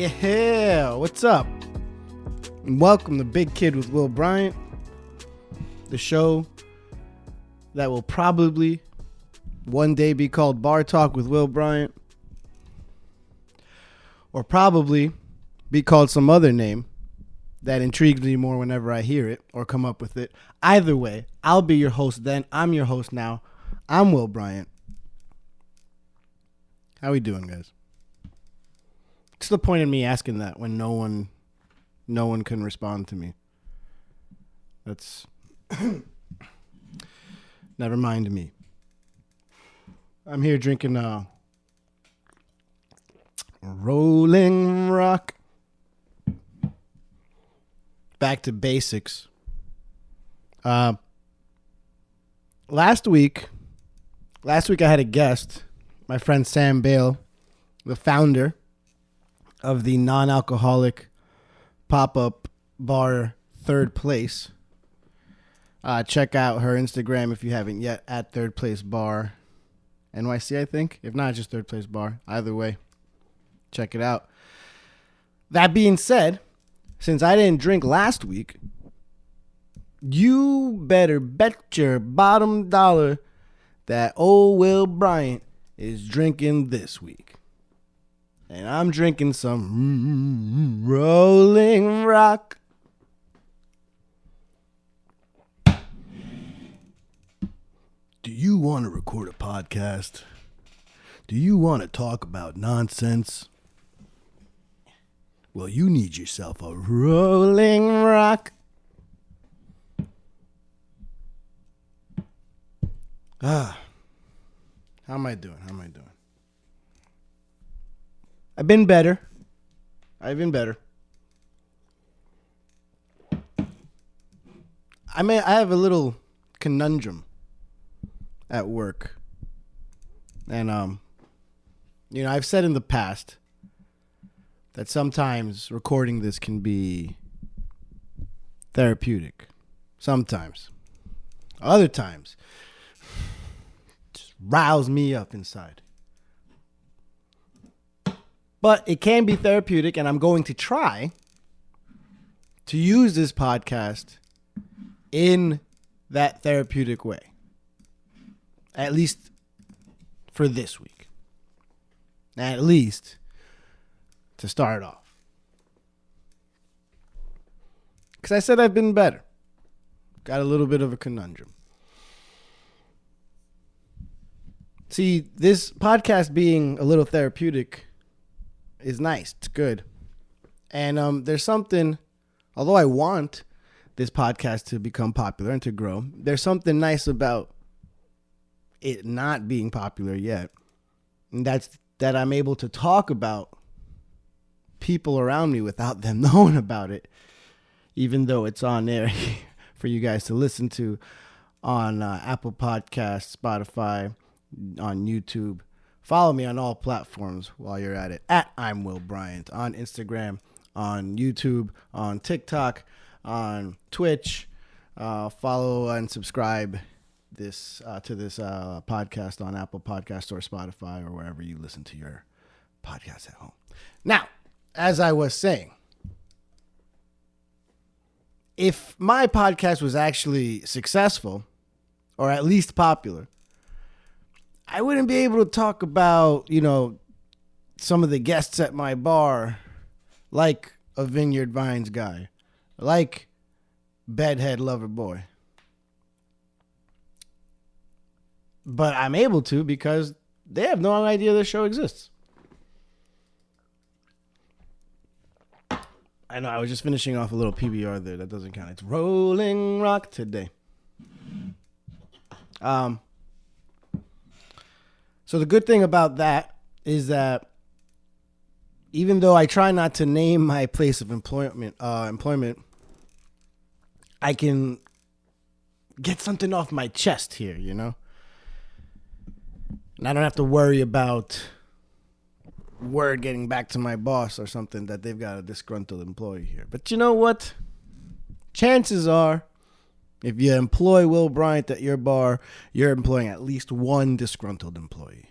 Yeah, what's up? And welcome to Big Kid with Will Bryant, the show that will probably one day be called Bar Talk with Will Bryant, or probably be called some other name that intrigues me more whenever I hear it or come up with it. Either way, I'll be your host then. I'm your host now. I'm Will Bryant. How we doing, guys? What's the point in me asking that when no one can respond to me? That's never mind me. I'm here drinking Rolling Rock. Back to basics. Last week I had a guest, my friend Sam Bale, the founder of the non-alcoholic pop-up bar Third Place. Check out her Instagram if you haven't yet, at Third Place Bar NYC, I think. If not, just Third Place Bar. Either way, check it out. That being said, since I didn't drink last week, you better bet your bottom dollar that old Will Bryant is drinking this week. And I'm drinking some Rolling Rock. Do you want to record a podcast? Do you want to talk about nonsense? Well, you need yourself a Rolling Rock. How am I doing? I've been better. I have a little conundrum at work. And, I've said in the past that sometimes recording this can be therapeutic. Sometimes. Other times, just riles me up inside. But it can be therapeutic, and I'm going to try to use this podcast in that therapeutic way. At least for this week. At least to start off. Because I said I've been better. Got a little bit of a conundrum. See, this podcast being a little therapeutic is nice. It's good. And there's something, although I want this podcast to become popular and to grow, there's something nice about it not being popular yet. And that's that I'm able to talk about people around me without them knowing about it, even though it's on there for you guys to listen to on Apple Podcasts, Spotify, on YouTube. Follow me on all platforms while you're at it. At I'm Will Bryant on Instagram, on YouTube, on TikTok, on Twitch. Follow and subscribe to this podcast on Apple Podcasts or Spotify or wherever you listen to your podcasts at home. Now, as I was saying, if my podcast was actually successful or at least popular, I wouldn't be able to talk about, some of the guests at my bar, like a Vineyard Vines guy, like Bedhead Lover Boy. But I'm able to because they have no idea this show exists. I know, I was just finishing off a little PBR there. That doesn't count. It's Rolling Rock today. So the good thing about that is that even though I try not to name my place of employment, I can get something off my chest here, And I don't have to worry about word getting back to my boss or something that they've got a disgruntled employee here. But you know what? Chances are, if you employ Will Bryant at your bar, you're employing at least one disgruntled employee.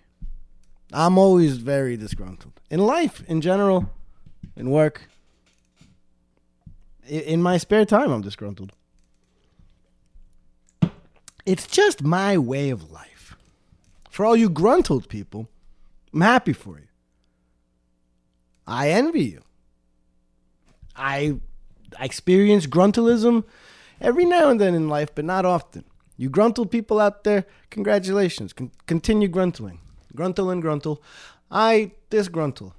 I'm always very disgruntled. In life, in general, in work. In my spare time, I'm disgruntled. It's just my way of life. For all you gruntled people, I'm happy for you. I envy you. I experience gruntalism every now and then in life, but not often. You gruntled people out there, congratulations. Continue gruntling. Gruntle and gruntle. I disgruntle.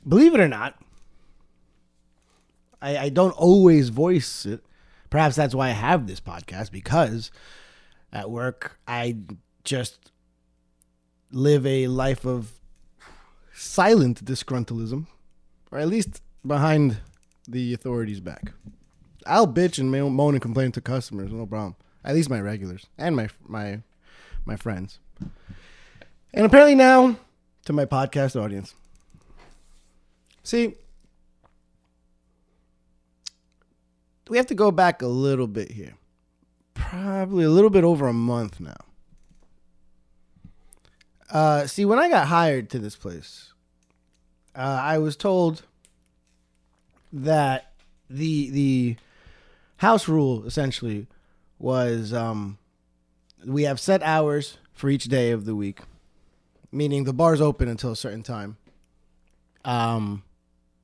Believe it or not, I don't always voice it. Perhaps that's why I have this podcast, because at work I just live a life of silent disgruntlism, or at least behind the authorities' back. I'll bitch and moan and complain to customers, no problem. At least my regulars and my friends. And apparently now to my podcast audience. See, we have to go back a little bit here. Probably a little bit over a month now. See, when I got hired to this place, I was told that the house rule essentially was we have set hours for each day of the week, meaning the bar's open until a certain time.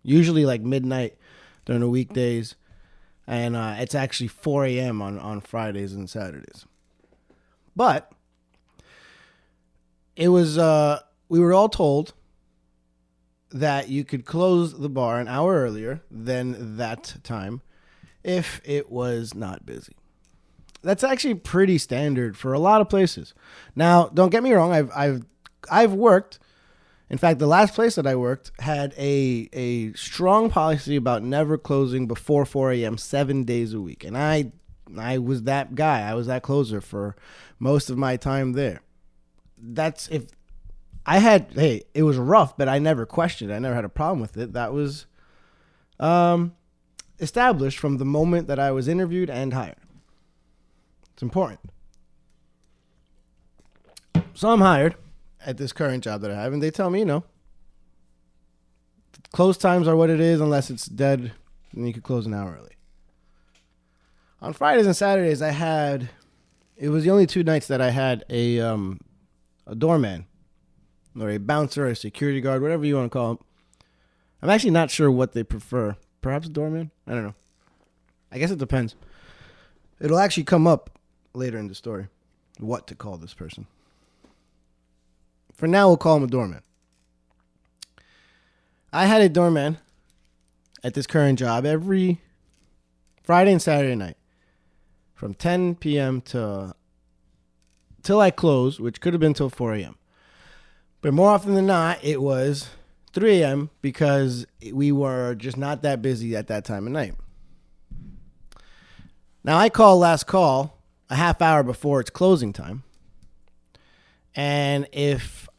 Usually like midnight during the weekdays, and it's actually 4 a.m. on Fridays and Saturdays. But it was we were all told that you could close the bar an hour earlier than that time if it was not busy. That's actually pretty standard for a lot of places. Now, don't get me wrong. I've worked. In fact, the last place that I worked had a strong policy about never closing before 4 a.m. 7 days a week, and I was that guy. I was that closer for most of my time there. That's if I had. Hey, it was rough, but I never questioned it. I never had a problem with it. That was established from the moment that I was interviewed and hired. It's important. So I'm hired at this current job that I have, and they tell me, close times are what it is unless it's dead, and you could close an hour early. On Fridays and Saturdays, it was the only 2 nights that I had a doorman, or a bouncer, or a security guard, whatever you want to call him. I'm actually not sure what they prefer. Perhaps a doorman? I don't know. I guess it depends. It'll actually come up later in the story what to call this person. For now, we'll call him a doorman. I had a doorman at this current job every Friday and Saturday night from 10 p.m. till I close, which could have been till 4 a.m. But more often than not, it was 3 a.m. because we were just not that busy at that time of night. Now, I call last call a half hour before it's closing time. And if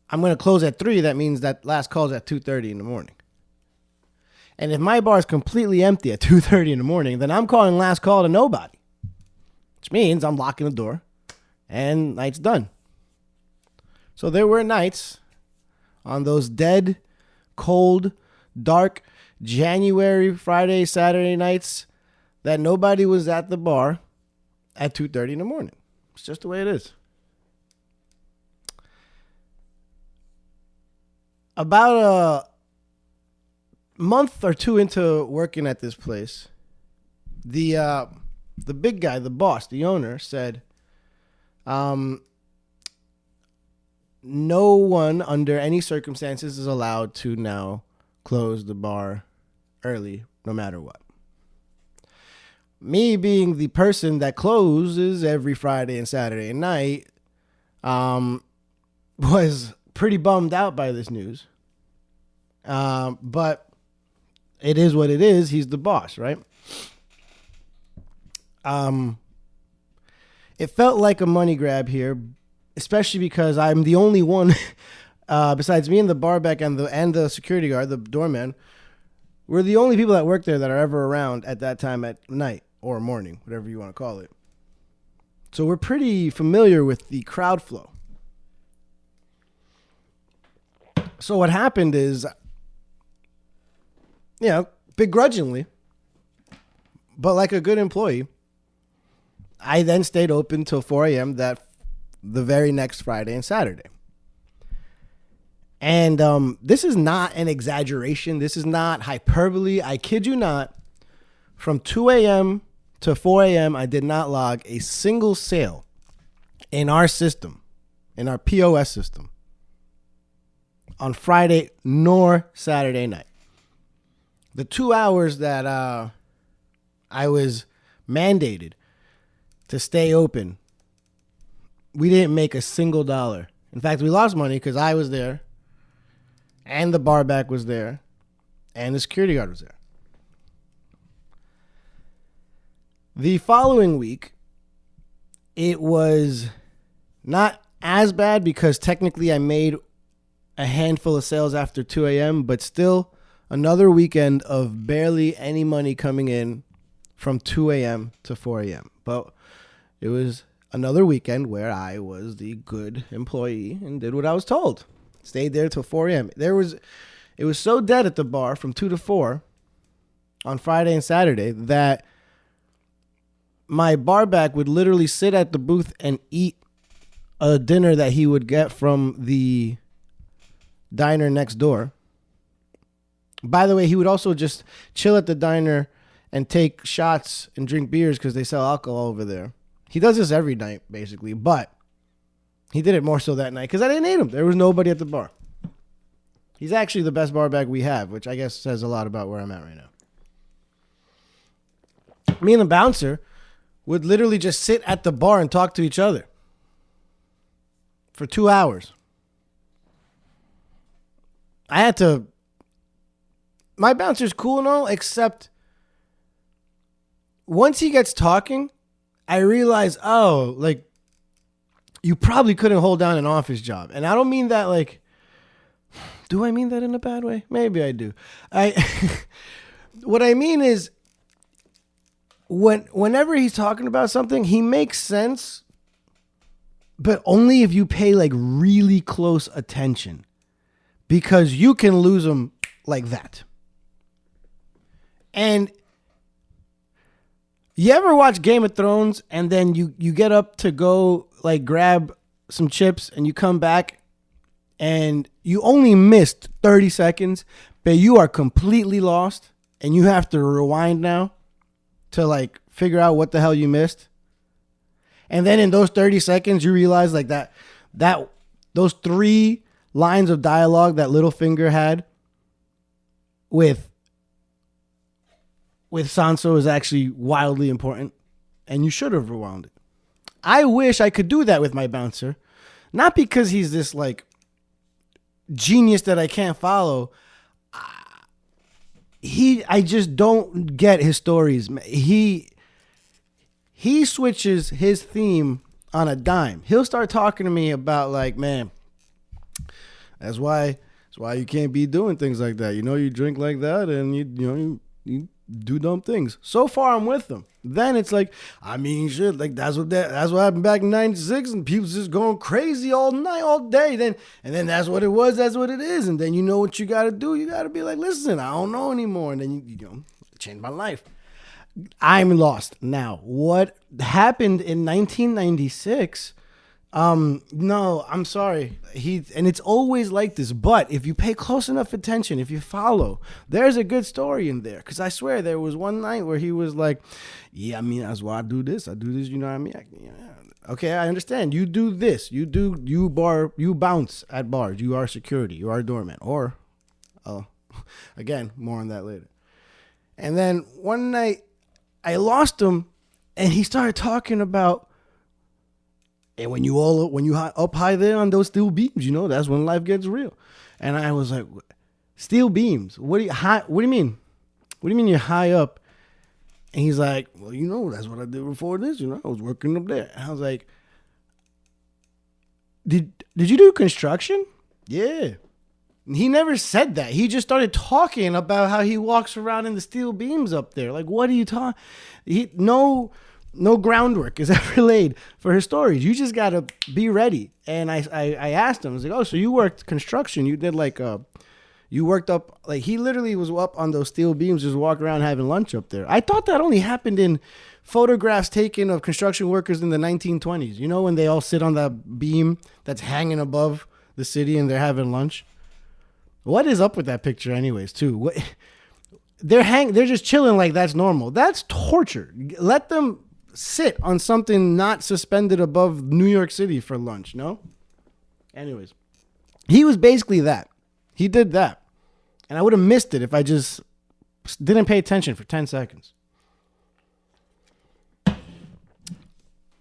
I'm going to close at 3, that means that last call is at 2:30 in the morning. And if my bar is completely empty at 2:30 in the morning, then I'm calling last call to nobody, which means I'm locking the door and night's done. So there were nights on those dead, cold, dark January, Friday, Saturday nights that nobody was at the bar at 2:30 in the morning. It's just the way it is. About a month or 2 into working at this place, the big guy, the boss, the owner, said, no one under any circumstances is allowed to now close the bar early, no matter what. Me being the person that closes every Friday and Saturday night, was pretty bummed out by this news. But it is what it is. He's the boss, right? It felt like a money grab here, especially because I'm the only one, besides me and the barback and the security guard, the doorman. We're the only people that work there that are ever around at that time at night or morning, whatever you want to call it. So we're pretty familiar with the crowd flow. So what happened is, begrudgingly, but like a good employee, I then stayed open till 4 a.m. the very next Friday and Saturday. And this is not an exaggeration. This is not hyperbole. I kid you not. From 2 a.m. to 4 a.m., I did not log a single sale in our system, in our POS system, on Friday nor Saturday night. The 2 hours that I was mandated to stay open, we didn't make a single dollar. In fact, we lost money because I was there, and the bar back was there, and the security guard was there. The following week, it was not as bad because technically I made a handful of sales after 2 a.m., but still another weekend of barely any money coming in from 2 a.m. to 4 a.m. But it was another weekend where I was the good employee and did what I was told. Stayed there till 4 a.m. It was so dead at the bar from 2 to 4 on Friday and Saturday that my barback would literally sit at the booth and eat a dinner that he would get from the diner next door. By the way, he would also just chill at the diner and take shots and drink beers because they sell alcohol over there. He does this every night, basically, but he did it more so that night because I didn't need him. There was nobody at the bar. He's actually the best barback we have, which I guess says a lot about where I'm at right now. Me and the bouncer would literally just sit at the bar and talk to each other for 2 hours. My bouncer's cool and all, except once he gets talking, I realize, you probably couldn't hold down an office job. And I don't mean that do I mean that in a bad way? Maybe I do. What I mean is, whenever he's talking about something, he makes sense, but only if you pay really close attention, because you can lose him like that. And you ever watch Game of Thrones and then you get up to go grab some chips and you come back and you only missed 30 seconds, but you are completely lost and you have to rewind now to figure out what the hell you missed. And then in those 30 seconds, you realize that those 3 lines of dialogue that Littlefinger had with Sansa is actually wildly important, and you should have rewound it. I wish I could do that with my bouncer, not because he's this genius that I can't follow. I just don't get his stories. He switches his theme on a dime. He'll start talking to me about man, that's why you can't be doing things like that. You drink like that and you do dumb things. So far I'm with them. Then it's shit, that's what happened back in 96 and people just going crazy all night, all day. And then that's what it was, that's what it is. And then you know what you gotta do. You gotta be listen, I don't know anymore. And then you change my life. I'm lost now. What happened in 1996? No, I'm sorry. And it's always like this, but if you pay close enough attention, if you follow, there's a good story in there. Cause I swear there was one night where he was that's why I do this. You know what I mean? Okay, I understand. You do this. You bounce at bars. You are security. You are a doorman. Or, again, more on that later. And then one night I lost him and he started talking about, and when you up high there on those steel beams, that's when life gets real. And I was like, steel beams? What do you mean? What do you mean you're high up? And he's like, well, that's what I did before this. I was working up there. And I was like, did you do construction? Yeah. And he never said that. He just started talking about how he walks around in the steel beams up there. What are you talking? No no groundwork is ever laid for her stories. You just gotta be ready. And I asked him, I was like, oh, so you worked construction? You did like you worked up, like he literally was up on those steel beams, just walking around having lunch up there. I thought that only happened in photographs taken of construction workers in the 1920s. You know, when they all sit on that beam that's hanging above the city and they're having lunch. What is up with that picture, anyways? Too, they're just chilling like that's normal. That's torture. Let them sit on something not suspended above New York City for lunch. No. Anyways, he was basically that. He did that, and I would have missed it if I just didn't pay attention for 10 seconds.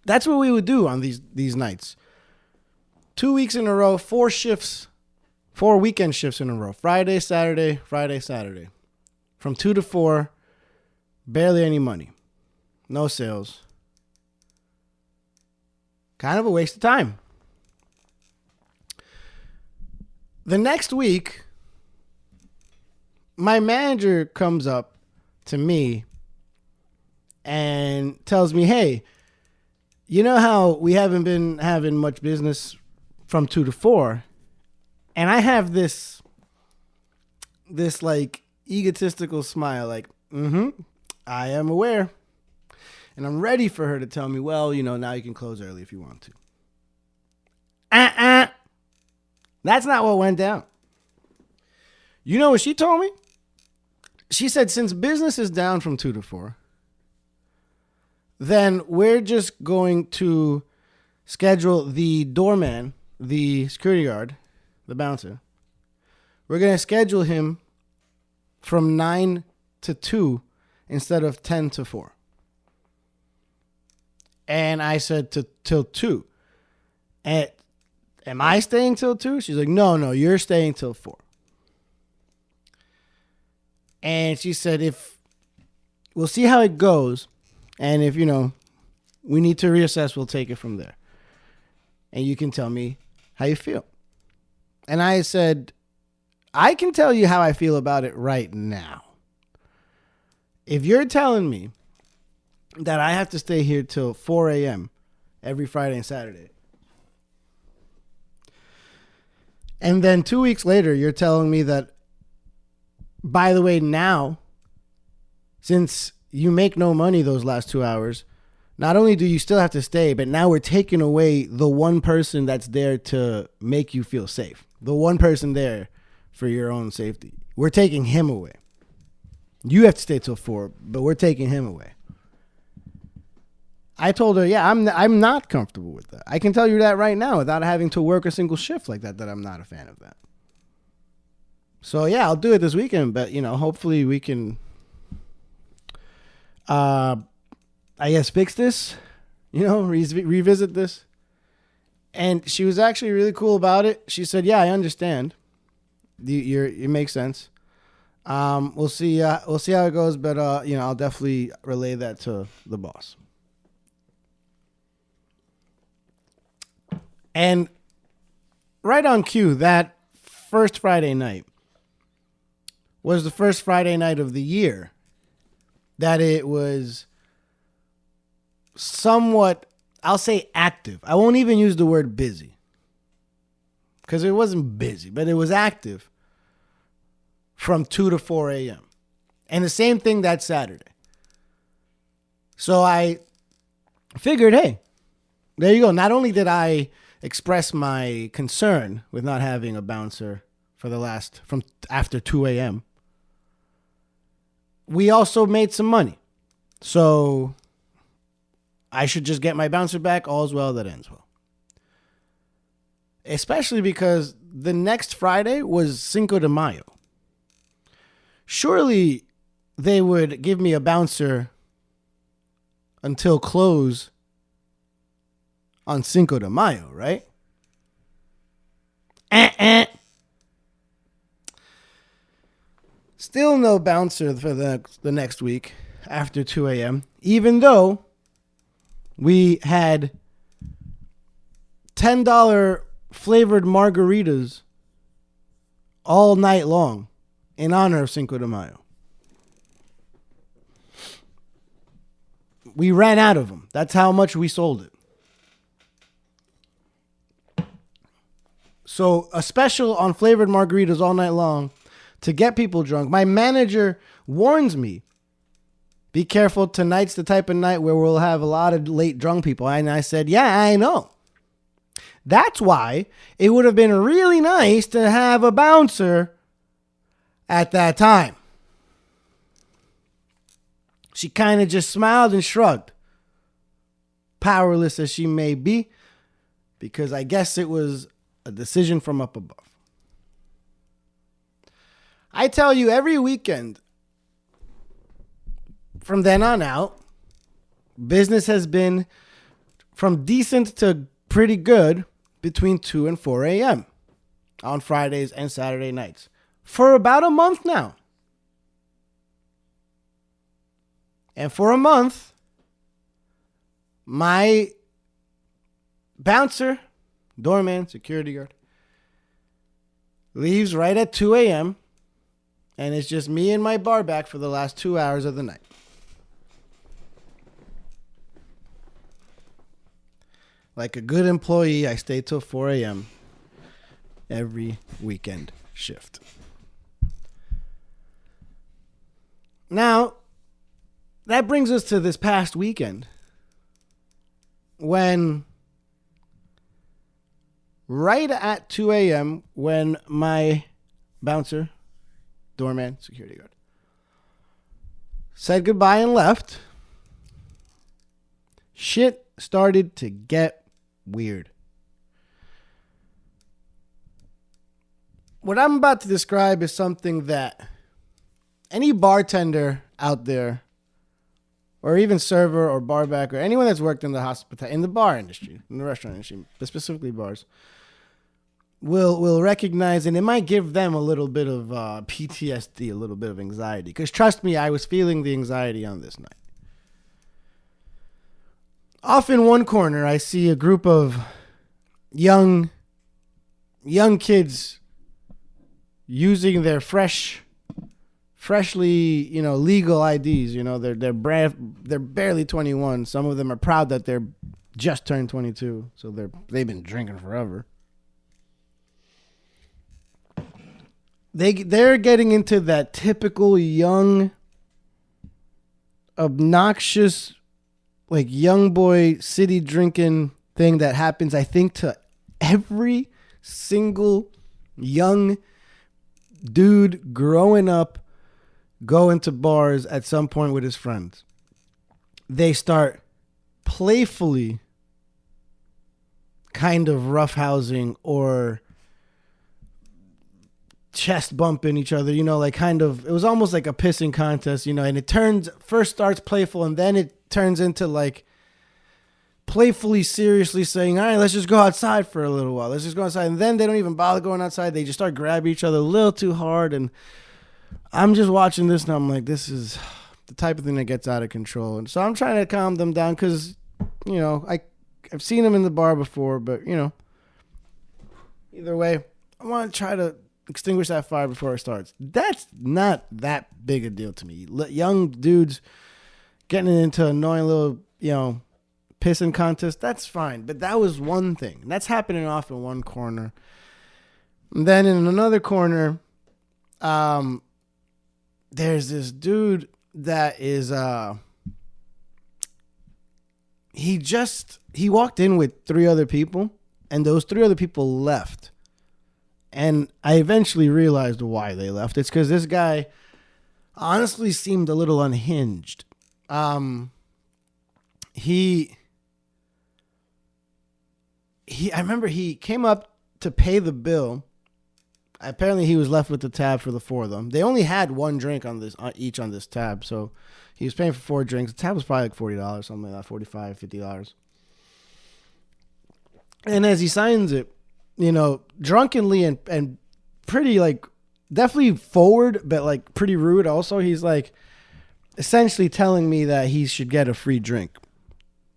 That's what we would do on these nights. 2 weeks in a row, 4 shifts, 4 weekend shifts in a row. Friday, Saturday, Friday, Saturday. From 2 to 4, barely any money. No sales. Kind of a waste of time. The next week, my manager comes up to me and tells me, hey, you know how we haven't been having much business from 2 to 4? And I have this like egotistical smile, like, I am aware. And I'm ready for her to tell me, well, you know, now you can close early if you want to. That's not what went down. You know what she told me? She said, since business is down from 2 to 4, then we're just going to schedule the doorman, the security guard, the bouncer. We're going to schedule him from 9 to 2 instead of 10 to 4. And I said till 2. And am I staying till 2? She's like, no, you're staying till 4. And she said, if we'll see how it goes. And if, you know, we need to reassess, we'll take it from there. And you can tell me how you feel. And I said, I can tell you how I feel about it right now. If you're telling me that I have to stay here till 4 a.m. every Friday and Saturday, and then 2 weeks later, you're telling me that, by the way, now, since you make no money those last 2 hours, not only do you still have to stay, but now we're taking away the one person that's there to make you feel safe. The one person there for your own safety. We're taking him away. You have to stay till 4, but we're taking him away. I told her, yeah, I'm not comfortable with that. I can tell you that right now without having to work a single shift like that I'm not a fan of that. So, yeah, I'll do it this weekend, but, you know, hopefully we can, I guess, fix this, you know, revisit this. And she was actually really cool about it. She said, yeah, I understand. It makes sense. We'll see how it goes, but, you know, I'll definitely relay that to the boss. And right on cue, that first Friday night was the first Friday night of the year that it was somewhat, I'll say, active. I won't even use the word busy because it wasn't busy, but it was active from 2 to 4 a.m. And the same thing that Saturday. So I figured, hey, there you go. Not only did I express my concern with not having a bouncer from after 2 a.m., we also made some money. So I should just get my bouncer back. All's well that ends well. Especially because the next Friday was Cinco de Mayo. Surely they would give me a bouncer until close on Cinco de Mayo, right? Still no bouncer for the next week after 2 a.m., even though we had $10 flavored margaritas all night long in honor of Cinco de Mayo. We ran out of them. That's how much we sold it. So a special on flavored margaritas all night long to get people drunk. My manager warns me, be careful, tonight's the type of night where we'll have a lot of late drunk people. And I said, yeah, I know. That's why it would have been really nice to have a bouncer at that time. She kind of just smiled and shrugged, powerless as she may be, because I guess it was a decision from up above. I tell you, every weekend from then on out, business has been from decent to pretty good between 2 and 4 a.m. on Fridays and Saturday nights for about a month now. And for a month, my bouncer, doorman, security guard, leaves right at 2 a.m. and it's just me and my bar back for the last 2 hours of the night. Like a good employee, I stay till 4 a.m. every weekend shift. Now, that brings us to this past weekend when right at 2 a.m. when my bouncer, doorman, security guard, said goodbye and left, shit started to get weird. What I'm about to describe is something that any bartender out there, or even server or barback, or anyone that's worked in the hospitality, in the bar industry, in the restaurant industry, but specifically bars, will recognize, and it might give them a little bit of PTSD, a little bit of anxiety. Because trust me, I was feeling the anxiety on this night. Off in one corner, I see a group of young kids using their freshly, legal IDs. They're barely 21. Some of them are proud that they're just turned 22, so they've been drinking forever. They're getting into that typical young, obnoxious, like young boy city drinking thing that happens, I think, to every single young dude growing up, going to bars at some point with his friends. They start playfully kind of roughhousing or chest bumping each other, it was almost like a pissing contest, and it first starts playful and then it turns into like playfully, seriously saying, all right, let's just go outside for a little while. Let's just go outside. And then they don't even bother going outside. They just start grabbing each other a little too hard. And I'm just watching this and I'm like, this is the type of thing that gets out of control. And so I'm trying to calm them down because, I've seen them in the bar before, but, either way, I want to try to extinguish that fire before it starts. That's not that big a deal to me. Young dudes getting into annoying little, pissing contest, that's fine. But that was one thing. That's happening off in one corner. And then in another corner, there's this dude that is, he walked in with 3 other people, and those 3 other people left. And I eventually realized why they left. It's because this guy honestly seemed a little unhinged. I remember he came up to pay the bill. Apparently he was left with the tab for the 4 of them. They only had 1 drink each on this tab, so he was paying for 4 drinks. The tab was probably like $40, something like that, $45, $50. And as he signs it, drunkenly and pretty, like, definitely forward, but like pretty rude also, he's like essentially telling me that he should get a free drink.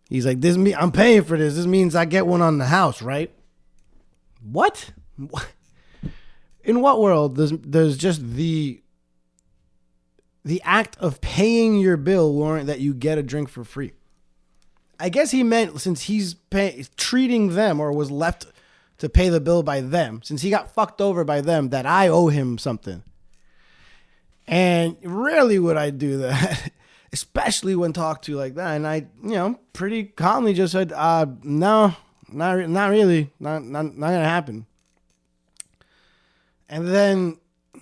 He's like, I'm paying for this. This means I get one on the house, right? What? In what world there's just the act of paying your bill warrant that you get a drink for free? I guess he meant since he's treating them or was left to pay the bill by them, since he got fucked over by them, that I owe him something. And rarely would I do that, especially when talked to like that. And I, pretty calmly just said, no, not really, not gonna happen. And then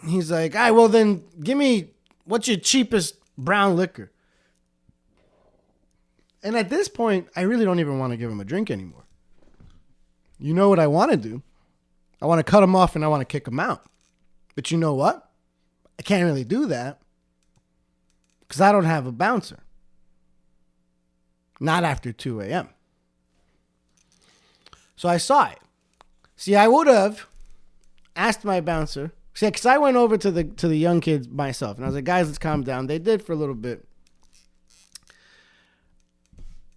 he's like, all right, well then give me, what's your cheapest brown liquor? And at this point, I really don't even want to give him a drink anymore. You know what I want to do? I want to cut him off and I want to kick him out. But you know what? I can't really do that because I don't have a bouncer. Not after 2 a.m. So I saw it. See, I would have asked my bouncer. See, because I went over to the young kids myself. And I was like, guys, let's calm down. They did for a little bit.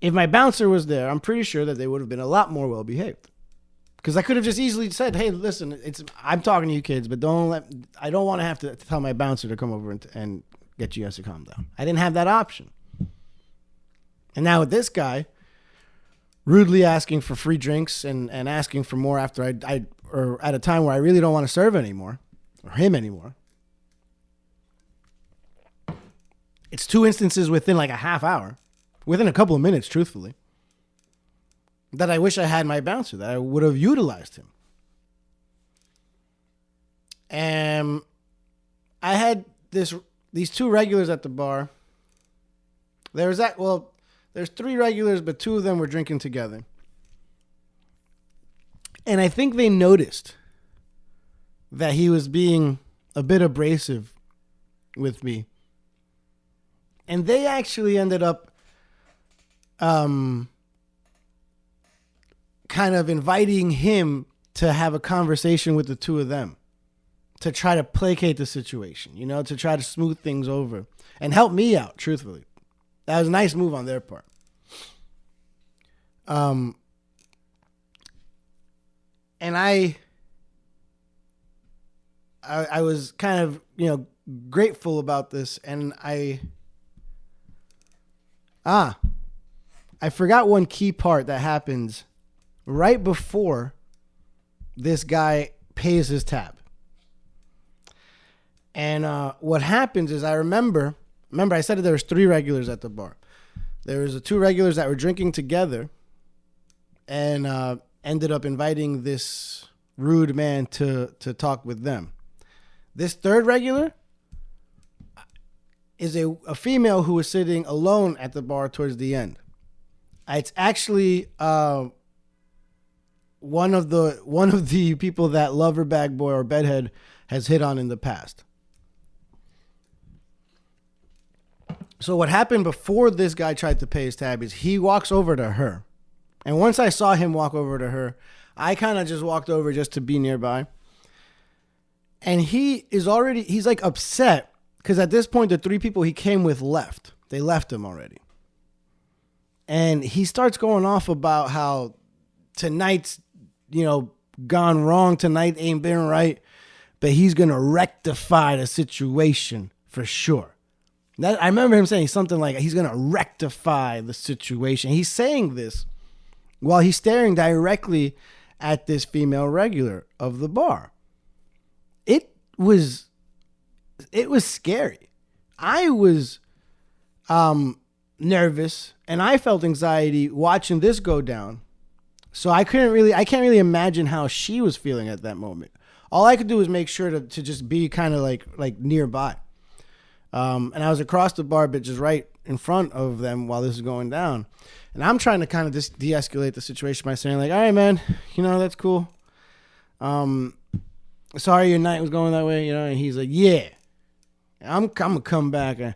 If my bouncer was there, I'm pretty sure that they would have been a lot more well behaved. Because I could have just easily said, "Hey, listen, I'm talking to you kids, but I don't want to have to tell my bouncer to come over and get you guys to calm down." I didn't have that option. And now with this guy rudely asking for free drinks and asking for more after or at a time where I really don't want to serve anymore or him anymore. It's 2 instances within like a half hour. Within a couple of minutes, truthfully, that I wish I had my bouncer, that I would have utilized him. And I had these 2 regulars at the bar. There's 3 regulars, but 2 of them were drinking together. And I think they noticed that he was being a bit abrasive with me. And they actually ended up kind of inviting him to have a conversation with the 2 of them to try to placate the situation, to try to smooth things over and help me out, truthfully. That was a nice move on their part. And I was kind of, grateful about this, and I forgot one key part that happens right before this guy pays his tab. And what happens is I remember I said that there was 3 regulars at the bar. There was the 2 regulars that were drinking together and ended up inviting this rude man to talk with them. This 3rd regular is a female who was sitting alone at the bar towards the end. It's actually one of the people that lover bag boy or bedhead has hit on in the past. So what happened before this guy tried to pay his tab is he walks over to her. And once I saw him walk over to her, I kind of just walked over just to be nearby. And he's like upset because at this point, the 3 people he came with left. They left him already. And he starts going off about how tonight's, gone wrong. Tonight ain't been right. But he's going to rectify the situation for sure. I remember him saying something like he's going to rectify the situation. He's saying this while he's staring directly at this female regular of the bar. It was scary. I was nervous and I felt anxiety watching this go down. So I can't really imagine how she was feeling at that moment. All I could do was make sure to just be kind of like nearby. And I was across the bar, but just right in front of them while this is going down. And I'm trying to kind of just de-escalate the situation by saying like, all right, man, that's cool. Sorry your night was going that way, and he's like, yeah, I'm going to come back and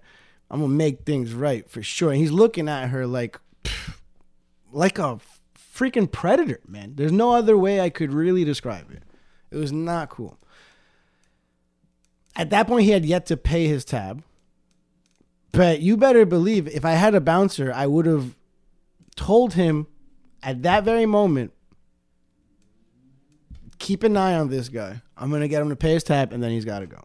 I'm going to make things right for sure. And he's looking at her like a freaking predator, man. There's no other way I could really describe it. It was not cool. At that point, he had yet to pay his tab. But you better believe if I had a bouncer, I would have told him at that very moment, keep an eye on this guy. I'm going to get him to pay his tab, and then he's got to go.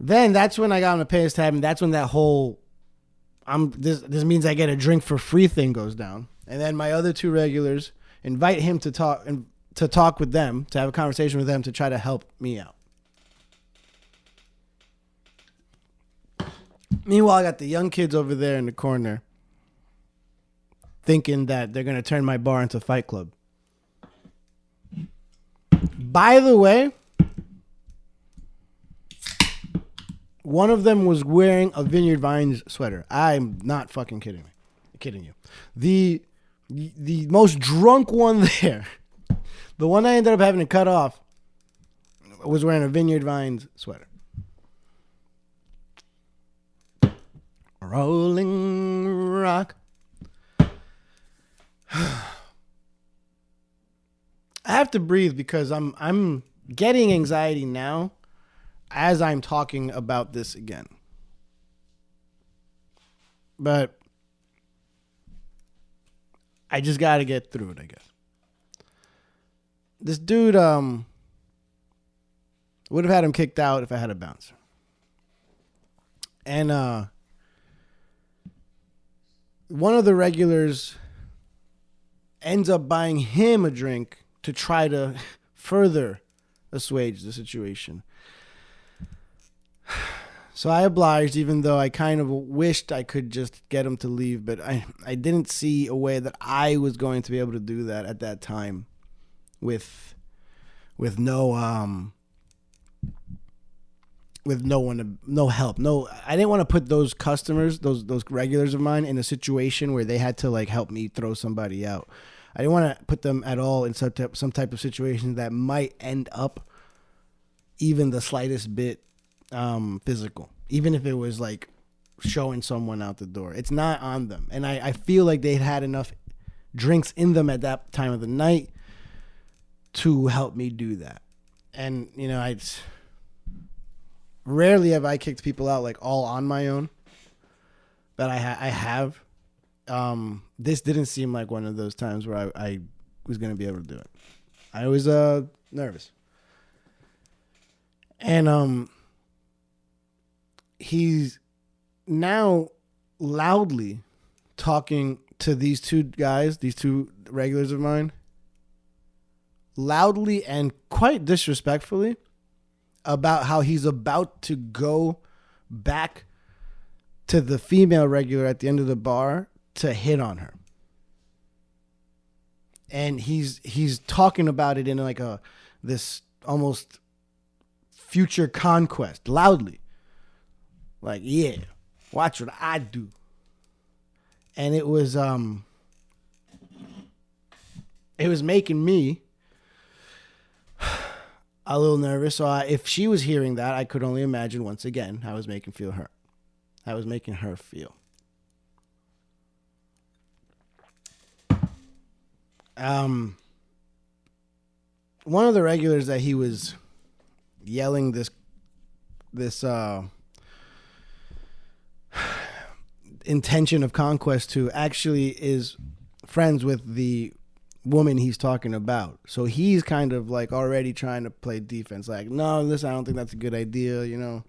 Then that's when I got him to pay his tab, and that's when that whole this means I get a drink for free thing goes down. And then my other two regulars invite him to talk with them, to have a conversation with them to try to help me out. Meanwhile, I got the young kids over there in the corner thinking that they're going to turn my bar into a fight club. By the way, one of them was wearing a Vineyard Vines sweater. I'm not fucking kidding you. The most drunk one there, the one I ended up having to cut off, was wearing a Vineyard Vines sweater. Rolling Rock. I have to breathe because I'm getting anxiety now as I'm talking about this again. But I just got to get through it, I guess. This dude would have had him kicked out if I had a bouncer. And one of the regulars ends up buying him a drink to try to further assuage the situation. So I obliged, even though I kind of wished I could just get him to leave, but I didn't see a way that I was going to be able to do that at that time with no help. I didn't want to put those customers, those regulars of mine, in a situation where they had to like help me throw somebody out. I didn't want to put them at all in some type of situation that might end up even the slightest bit physical, even if it was like showing someone out the door. It's not on them. And I feel like they'd had enough drinks in them at that time of the night to help me do that. And, you know, rarely have I kicked people out like all on my own, but I have. This didn't seem like one of those times where I was going to be able to do it. I was nervous. And he's now loudly talking to these two guys, these two regulars of mine, loudly and quite disrespectfully, about how he's about to go back to the female regular at the end of the bar to hit on her. And he's talking about it in like this almost future conquest, loudly. Like, yeah, watch what I do. And it was making me a little nervous. So if she was hearing that, I could only imagine once again how I was making her feel. One of the regulars that he was yelling this intention of conquest to actually is friends with the woman he's talking about. So he's kind of like already trying to play defense. Like, no, listen, I don't think that's a good idea. You know,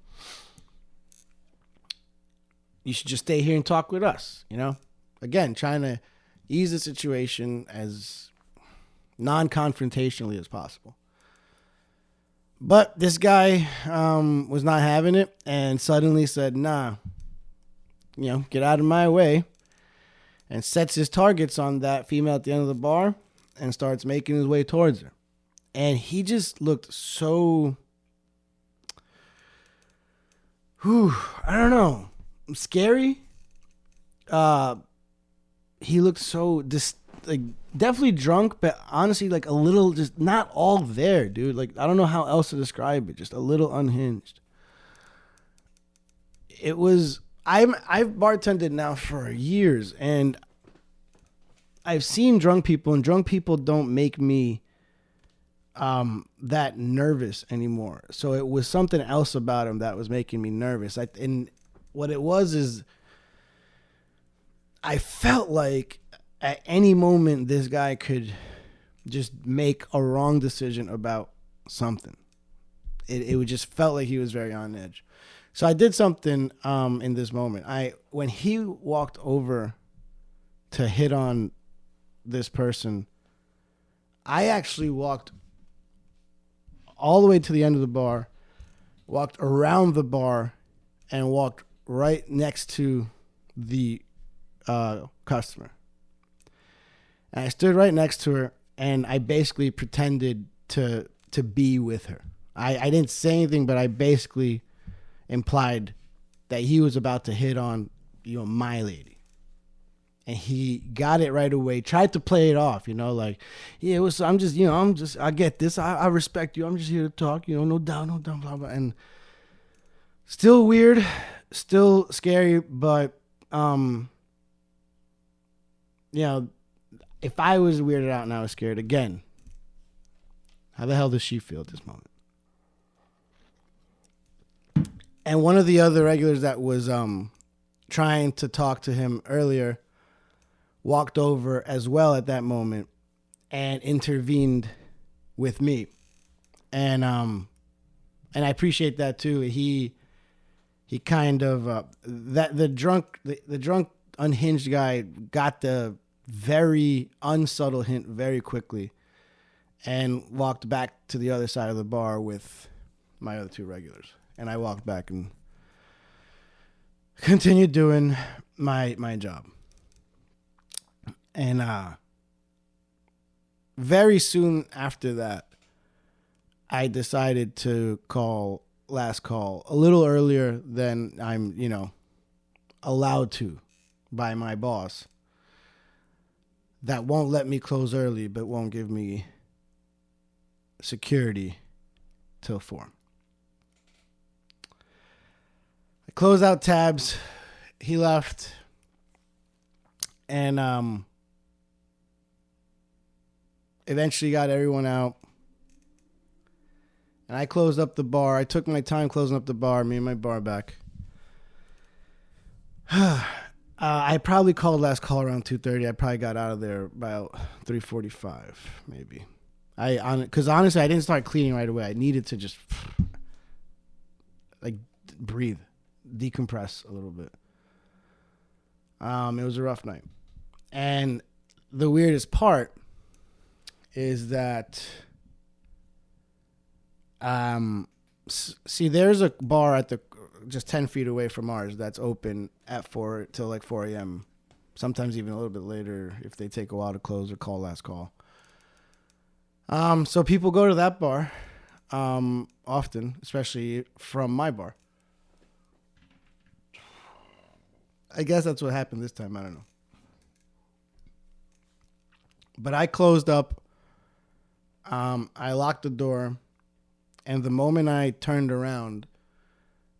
you should just stay here and talk with us. You know, again, trying to ease the situation as non-confrontationally as possible. But this guy was not having it and suddenly said, nah, you know, get out of my way, and sets his targets on that female at the end of the bar and starts making his way towards her. And he just looked so, I don't know, scary. He looked so definitely drunk, but honestly, like a little, just not all there, dude. Like, I don't know how else to describe it. Just a little unhinged. It was, I've bartended now for years, and I've seen drunk people, and drunk people don't make me that nervous anymore. So it was something else about him that was making me nervous. And what it was is I felt like at any moment this guy could just make a wrong decision about something. It just felt like he was very on edge. So I did something in this moment. When he walked over to hit on this person, I actually walked all the way to the end of the bar, walked around the bar, and walked right next to the customer. And I stood right next to her, and I basically pretended to be with her. I didn't say anything, but I basically implied that he was about to hit on, my lady. And he got it right away, tried to play it off, like, yeah, I get this. I respect you. I'm just here to talk, no doubt, blah, blah. And still weird, still scary, but, if I was weirded out and I was scared again, how the hell does she feel at this moment? And one of the other regulars that was trying to talk to him earlier walked over as well at that moment and intervened with me. And I appreciate that too. He kind of the drunk unhinged guy got the very unsubtle hint very quickly and walked back to the other side of the bar with my other two regulars. And I walked back and continued doing my job. And very soon after that, I decided to call last call a little earlier than I'm, allowed to by my boss. That won't let me close early, but won't give me security till 4. I closed out tabs. He left. And eventually got everyone out. And I closed up the bar. I took my time closing up the bar, me and my bar back. I probably called last call around 2:30. I probably got out of there about 3:45, maybe. Because honestly, I didn't start cleaning right away. I needed to just breathe, decompress a little bit. It was a rough night. And the weirdest part is that, there's a bar at just 10 feet away from ours that's open at 4 till 4 a.m. Sometimes even a little bit later if they take a while to close or call last call. So people go to that bar often, especially from my bar. I guess that's what happened this time. I don't know. But I closed up. I locked the door. And the moment I turned around,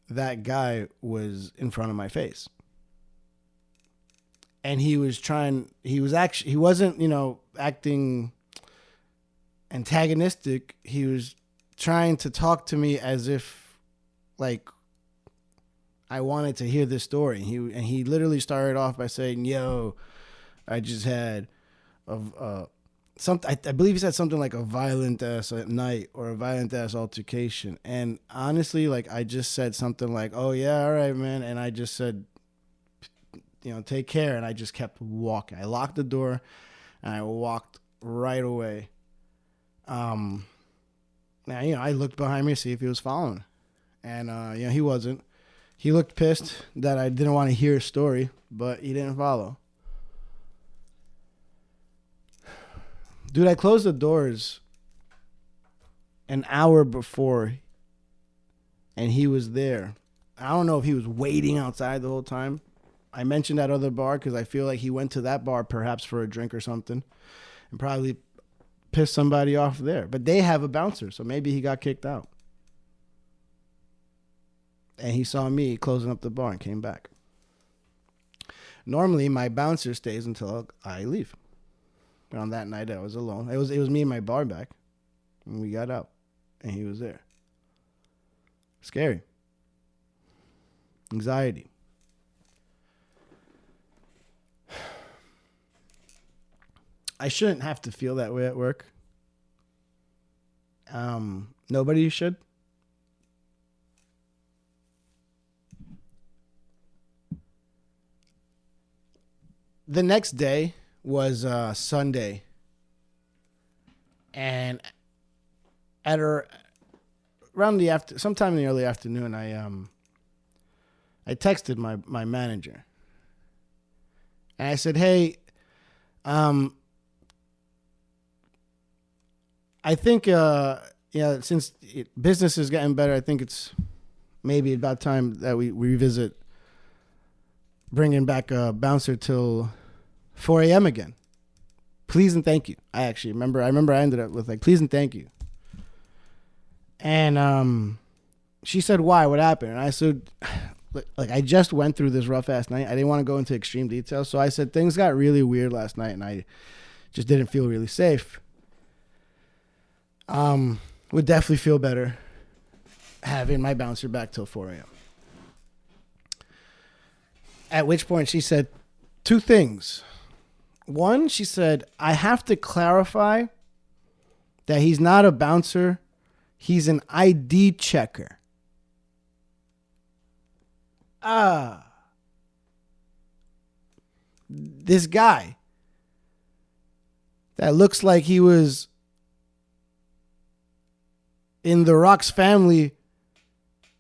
that guy was in front of my face. And he wasn't, acting antagonistic. He was trying to talk to me as if, I wanted to hear this story. He literally started off by saying, "Yo, I just had I believe he said something like a violent ass night or a violent ass altercation." And honestly, I just said something like, "Oh yeah, all right, man." And I just said, "Take care." And I just kept walking. I locked the door and I walked right away. Now, I looked behind me to see if he was following. And, he wasn't. He looked pissed that I didn't want to hear his story, but he didn't follow. Dude, I closed the doors an hour before, and he was there. I don't know if he was waiting outside the whole time. I mentioned that other bar because I feel like he went to that bar perhaps for a drink or something and probably pissed somebody off there. But they have a bouncer, so maybe he got kicked out. And he saw me closing up the bar and came back. Normally, my bouncer stays until I leave. But on that night, I was alone. It was me and my bar back. And we got out. And he was there. Scary. Anxiety. I shouldn't have to feel that way at work. Nobody should. the next day was Sunday, and around sometime in the early afternoon, I texted my manager, and I said, "Hey, I think since business is getting better, I think it's maybe about time that we revisit bringing back a bouncer till 4 a.m. again. Please and thank you." I remember I ended up with like, "Please and thank you." And she said, "Why? What happened?" And I said, like, I just went through this rough ass night. I didn't want to go into extreme detail. So I said, things got really weird last night and I just didn't feel really safe. Would definitely feel better having my bouncer back till 4 a.m. At which point she said two things. One, she said, "I have to clarify that he's not a bouncer. He's an ID checker." This guy that looks like he was in the Rock's family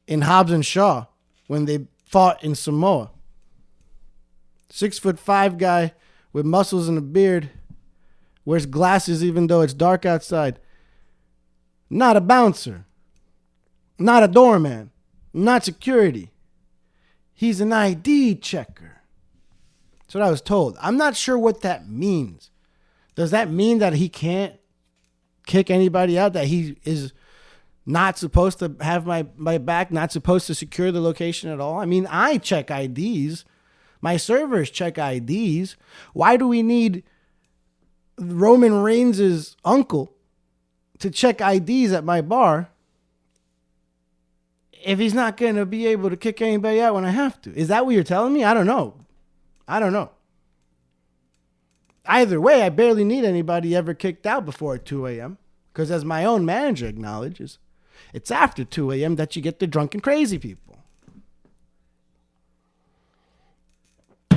in Hobbs and Shaw when they fought in Samoa. 6'5" guy with muscles and a beard, wears glasses even though it's dark outside. Not a bouncer, not a doorman, not security. He's an ID checker. That's what I was told. I'm not sure what that means. Does that mean that he can't kick anybody out? That he is not supposed to have my back, not supposed to secure the location at all? I mean, I check IDs. My servers check IDs. Why do we need Roman Reigns' uncle to check IDs at my bar if he's not going to be able to kick anybody out when I have to? Is that what you're telling me? I don't know. Either way, I barely need anybody ever kicked out before 2 a.m. because as my own manager acknowledges, it's after 2 a.m. that you get the drunken crazy people.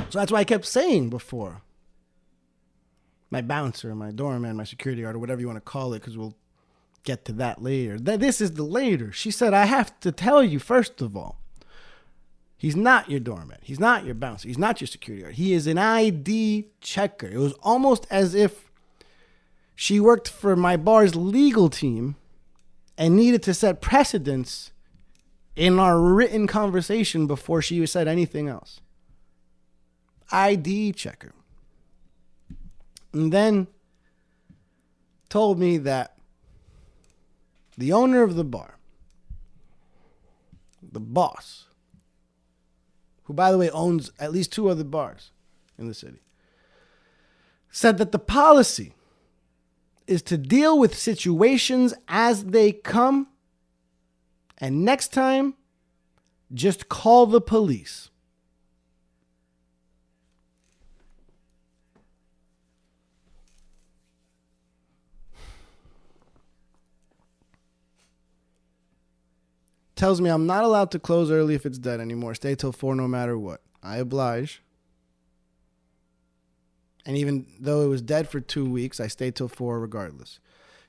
So that's why I kept saying before, my bouncer, my doorman, my security guard, or whatever you want to call it, because we'll get to that later. This is the later. She said, "I have to tell you, first of all, he's not your doorman. He's not your bouncer. He's not your security guard. He is an ID checker." It was almost as if she worked for my bar's legal team and needed to set precedents in our written conversation before she said anything else. ID checker. And then told me that the owner of the bar, the boss, who by the way owns at least 2 other bars in the city, said that the policy is to deal with situations as they come, and next time, just call the police. Tells me I'm not allowed to close early if it's dead anymore. Stay till 4 no matter what. I oblige. And even though it was dead for 2 weeks, I stayed till 4 regardless.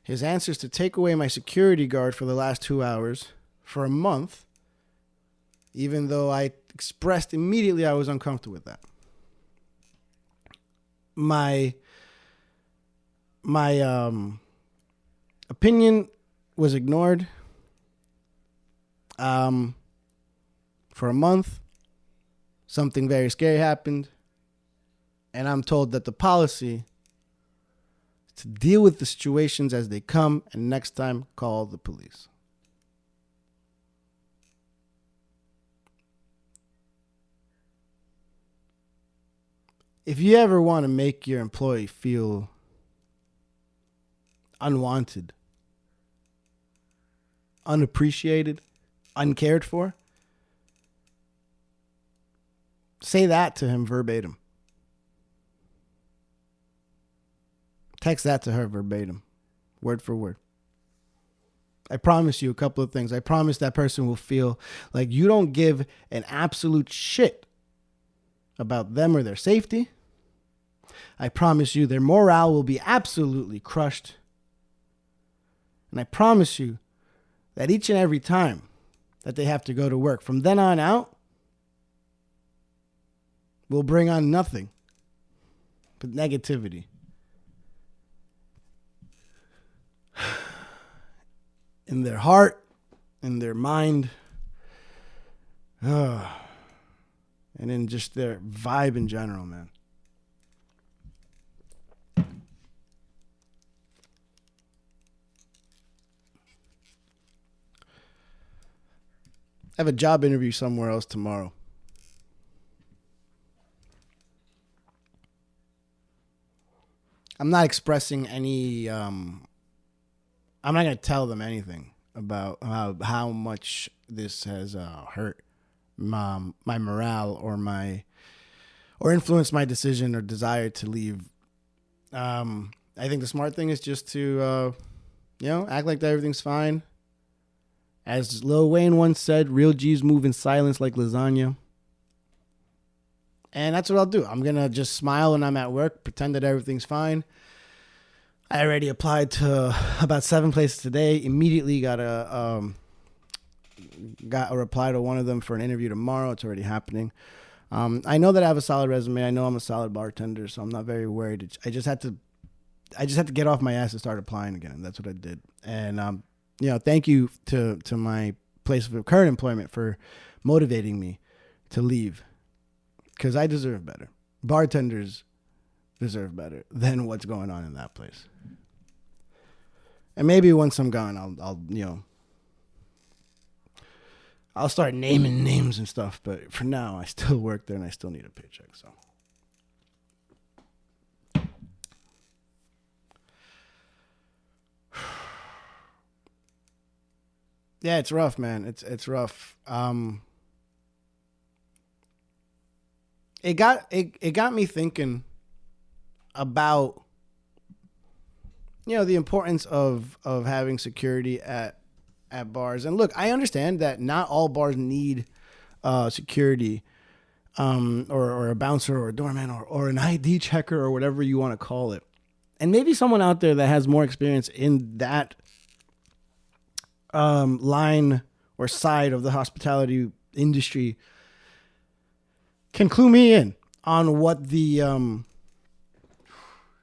His answer is to take away my security guard for the last 2 hours for a month, even though I expressed immediately I was uncomfortable with that. My opinion was ignored. For a month, something very scary happened, and I'm told that the policy is to deal with the situations as they come, and next time, call the police. If you ever want to make your employee feel unwanted, unappreciated, uncared for, say that to him verbatim. Text that to her verbatim, word for word. I promise you a couple of things. I promise that person will feel like you don't give an absolute shit about them or their safety. I promise you their morale will be absolutely crushed. And I promise you that each and every time that they have to go to work from then on out will bring on nothing but negativity. In their heart, in their mind, and in just their vibe in general, man. I have a job interview somewhere else tomorrow. I'm not expressing any, I'm not going to tell them anything about how much this has hurt my morale or influenced my decision or desire to leave. I think the smart thing is just to, act like that everything's fine. As Lil Wayne once said, real G's move in silence like lasagna. And that's what I'll do. I'm going to just smile when I'm at work, pretend that everything's fine. I already applied to about 7 places today. Immediately got a reply to one of them for an interview tomorrow. It's already happening. I know that I have a solid resume. I know I'm a solid bartender, so I'm not very worried. I just had to get off my ass and start applying again. That's what I did. And thank you to my place of current employment for motivating me to leave, because I deserve better. Bartenders deserve better than what's going on in that place. And maybe once I'm gone, I'll start naming names and stuff. But for now, I still work there and I still need a paycheck. So. Yeah, it's rough, man. It's rough. It got me thinking about the importance of having security at bars. And look, I understand that not all bars need security, or a bouncer or a doorman or an ID checker or whatever you want to call it. And maybe someone out there that has more experience in that line or side of the hospitality industry can clue me in on what the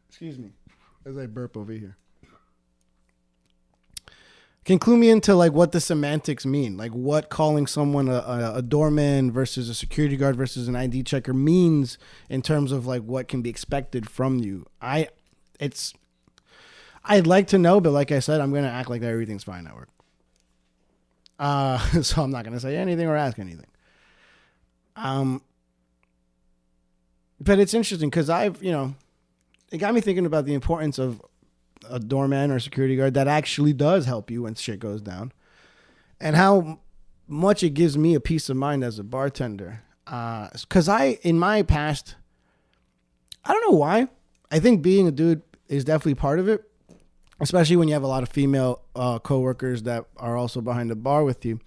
excuse me as I burp over here, can clue me into like what the semantics mean, like what calling someone a doorman versus a security guard versus an ID checker means in terms of like what can be expected from you. I'd like to know, but like I said, I'm going to act like everything's fine at work. So I'm not going to say anything or ask anything. But it's interesting because it got me thinking about the importance of a doorman or a security guard that actually does help you when shit goes down, and how much it gives me a peace of mind as a bartender. Because in my past, I don't know why, I think being a dude is definitely part of it, especially when you have a lot of female coworkers that are also behind the bar with you.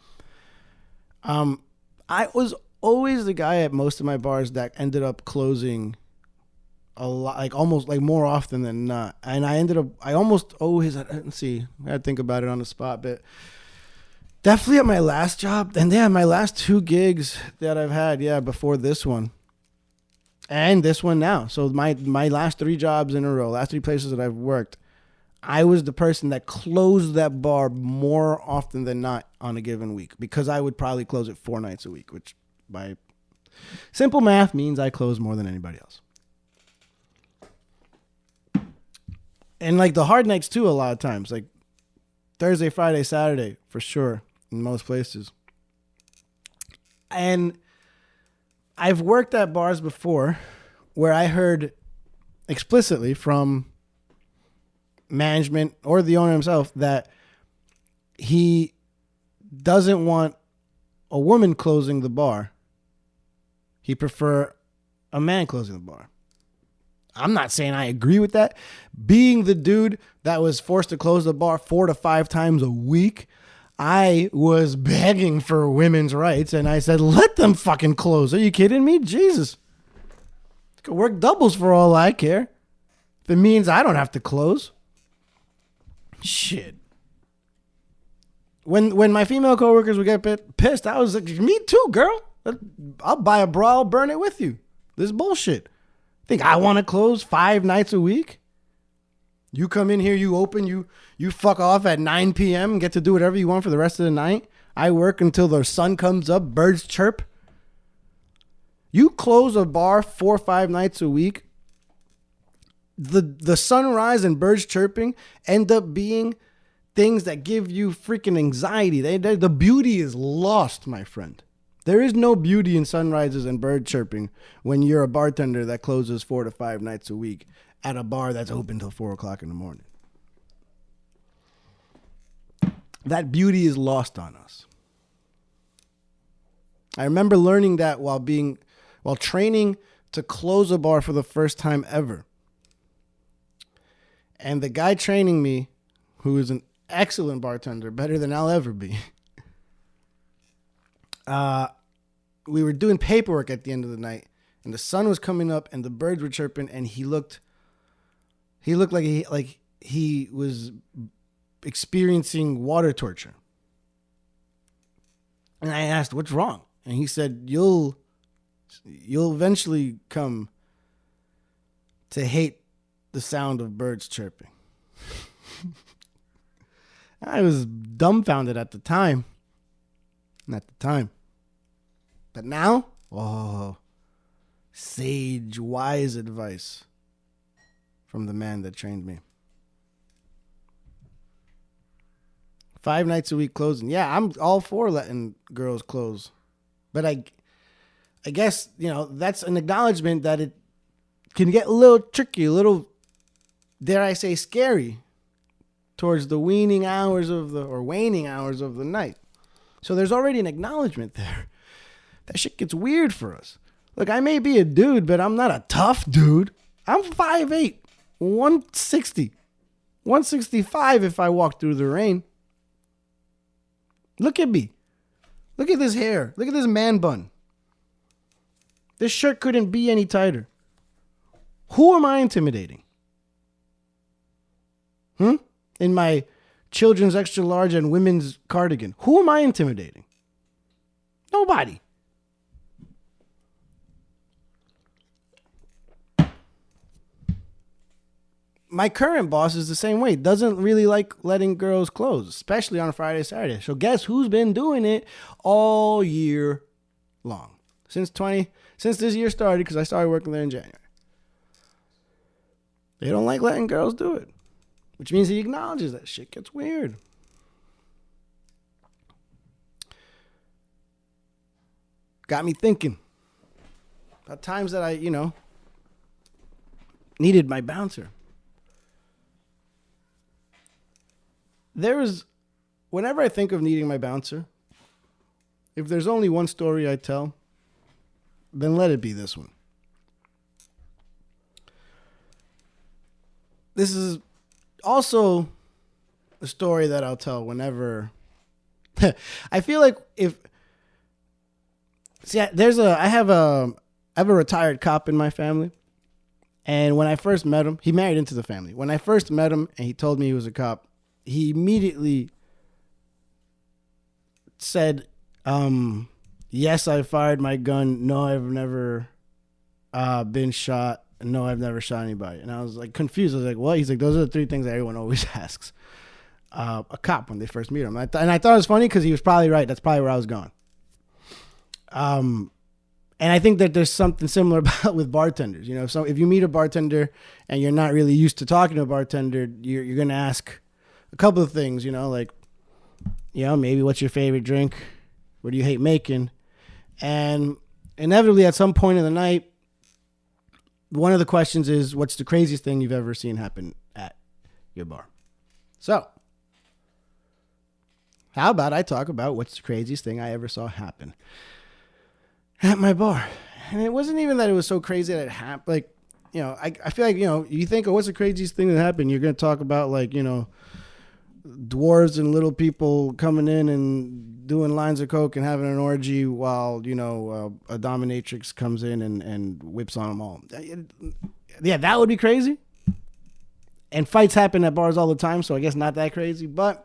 I was always the guy at most of my bars that ended up closing a lot, like almost like more often than not. And I almost always, let's see, I gotta think about it on the spot, but definitely at my last job, and yeah, my last 2 gigs that I've had, before this one and this one now. So my last 3 jobs in a row, last 3 places that I've worked, I was the person that closed that bar more often than not on a given week, because I would probably close it 4 nights a week, which by simple math means I close more than anybody else. And like the hard nights too, a lot of times, like Thursday, Friday, Saturday, for sure, in most places. And I've worked at bars before where I heard explicitly from management or the owner himself that he doesn't want a woman closing the bar. He prefer a man closing the bar. I'm not saying I agree with that. Being the dude that was forced to close the bar 4 to 5 times a week, I was begging for women's rights, and I said, let them fucking close. Are you kidding me? Jesus. Could work doubles for all I care. If it means I don't have to close. Shit. When my female coworkers would get pissed, I was like, me too, girl. I'll buy a bra, I'll burn it with you. This is bullshit. Think I want to close 5 nights a week? You come in here, you open, you fuck off at 9 p.m. and get to do whatever you want for the rest of the night. I work until the sun comes up, birds chirp. You close a bar 4 or 5 nights a week. The sunrise and birds chirping end up being things that give you freaking anxiety. The beauty is lost, my friend. There is no beauty in sunrises and bird chirping when you're a bartender that closes 4 to 5 nights a week at a bar that's open till 4 o'clock in the morning. That beauty is lost on us. I remember learning that while training to close a bar for the first time ever. And the guy training me, who is an excellent bartender, better than I'll ever be, we were doing paperwork at the end of the night, and the sun was coming up, and the birds were chirping, and he looked like he was experiencing water torture. And I asked, "What's wrong?" And he said, "You'll eventually come to hate the sound of birds chirping." I was dumbfounded at the time. But now, sage, wise advice from the man that trained me. 5 nights a week closing. Yeah, I'm all for letting girls close. But I guess, that's an acknowledgement that it can get a little tricky, a little, dare I say, scary towards the waning hours of the night. So there's already an acknowledgement there. That shit gets weird for us. Look, I may be a dude, but I'm not a tough dude. I'm 5'8", 160, 165 if I walk through the rain. Look at me. Look at this hair. Look at this man bun. This shirt couldn't be any tighter. Who am I intimidating? In my children's extra large and women's cardigan. Who am I intimidating? Nobody. My current boss is the same way. Doesn't really like letting girls close, especially on a Friday, Saturday. So guess who's been doing it all year long? Since this year started, because I started working there in January. They don't like letting girls do it, which means he acknowledges that shit gets weird. Got me thinking about times that I, needed my bouncer. Whenever I think of needing my bouncer, if there's only one story I tell, then let it be this one. This is also a story that I'll tell whenever I feel like I have a retired cop in my family. And when I first met him, he married into the family. When I first met him and he told me he was a cop, he immediately said, yes, I fired my gun. No, I've never been shot. No, I've never shot anybody. And I was like confused. I was like, what? He's like, those are the 3 things that everyone always asks a cop when they first meet him. And I thought it was funny because he was probably right. That's probably where I was going. And I think that there's something similar about with bartenders. So if you meet a bartender and you're not really used to talking to a bartender, you're going to ask a couple of things, maybe what's your favorite drink? What do you hate making? And inevitably at some point in the night, one of the questions is, what's the craziest thing you've ever seen happen at your bar? So how about I talk about what's the craziest thing I ever saw happen at my bar? And it wasn't even that it was so crazy that it happened. I feel like, you think, what's the craziest thing that happened? You're going to talk about dwarves and little people coming in and doing lines of coke and having an orgy while, a dominatrix comes in and whips on them all. Yeah, that would be crazy. And fights happen at bars all the time, so I guess not that crazy. But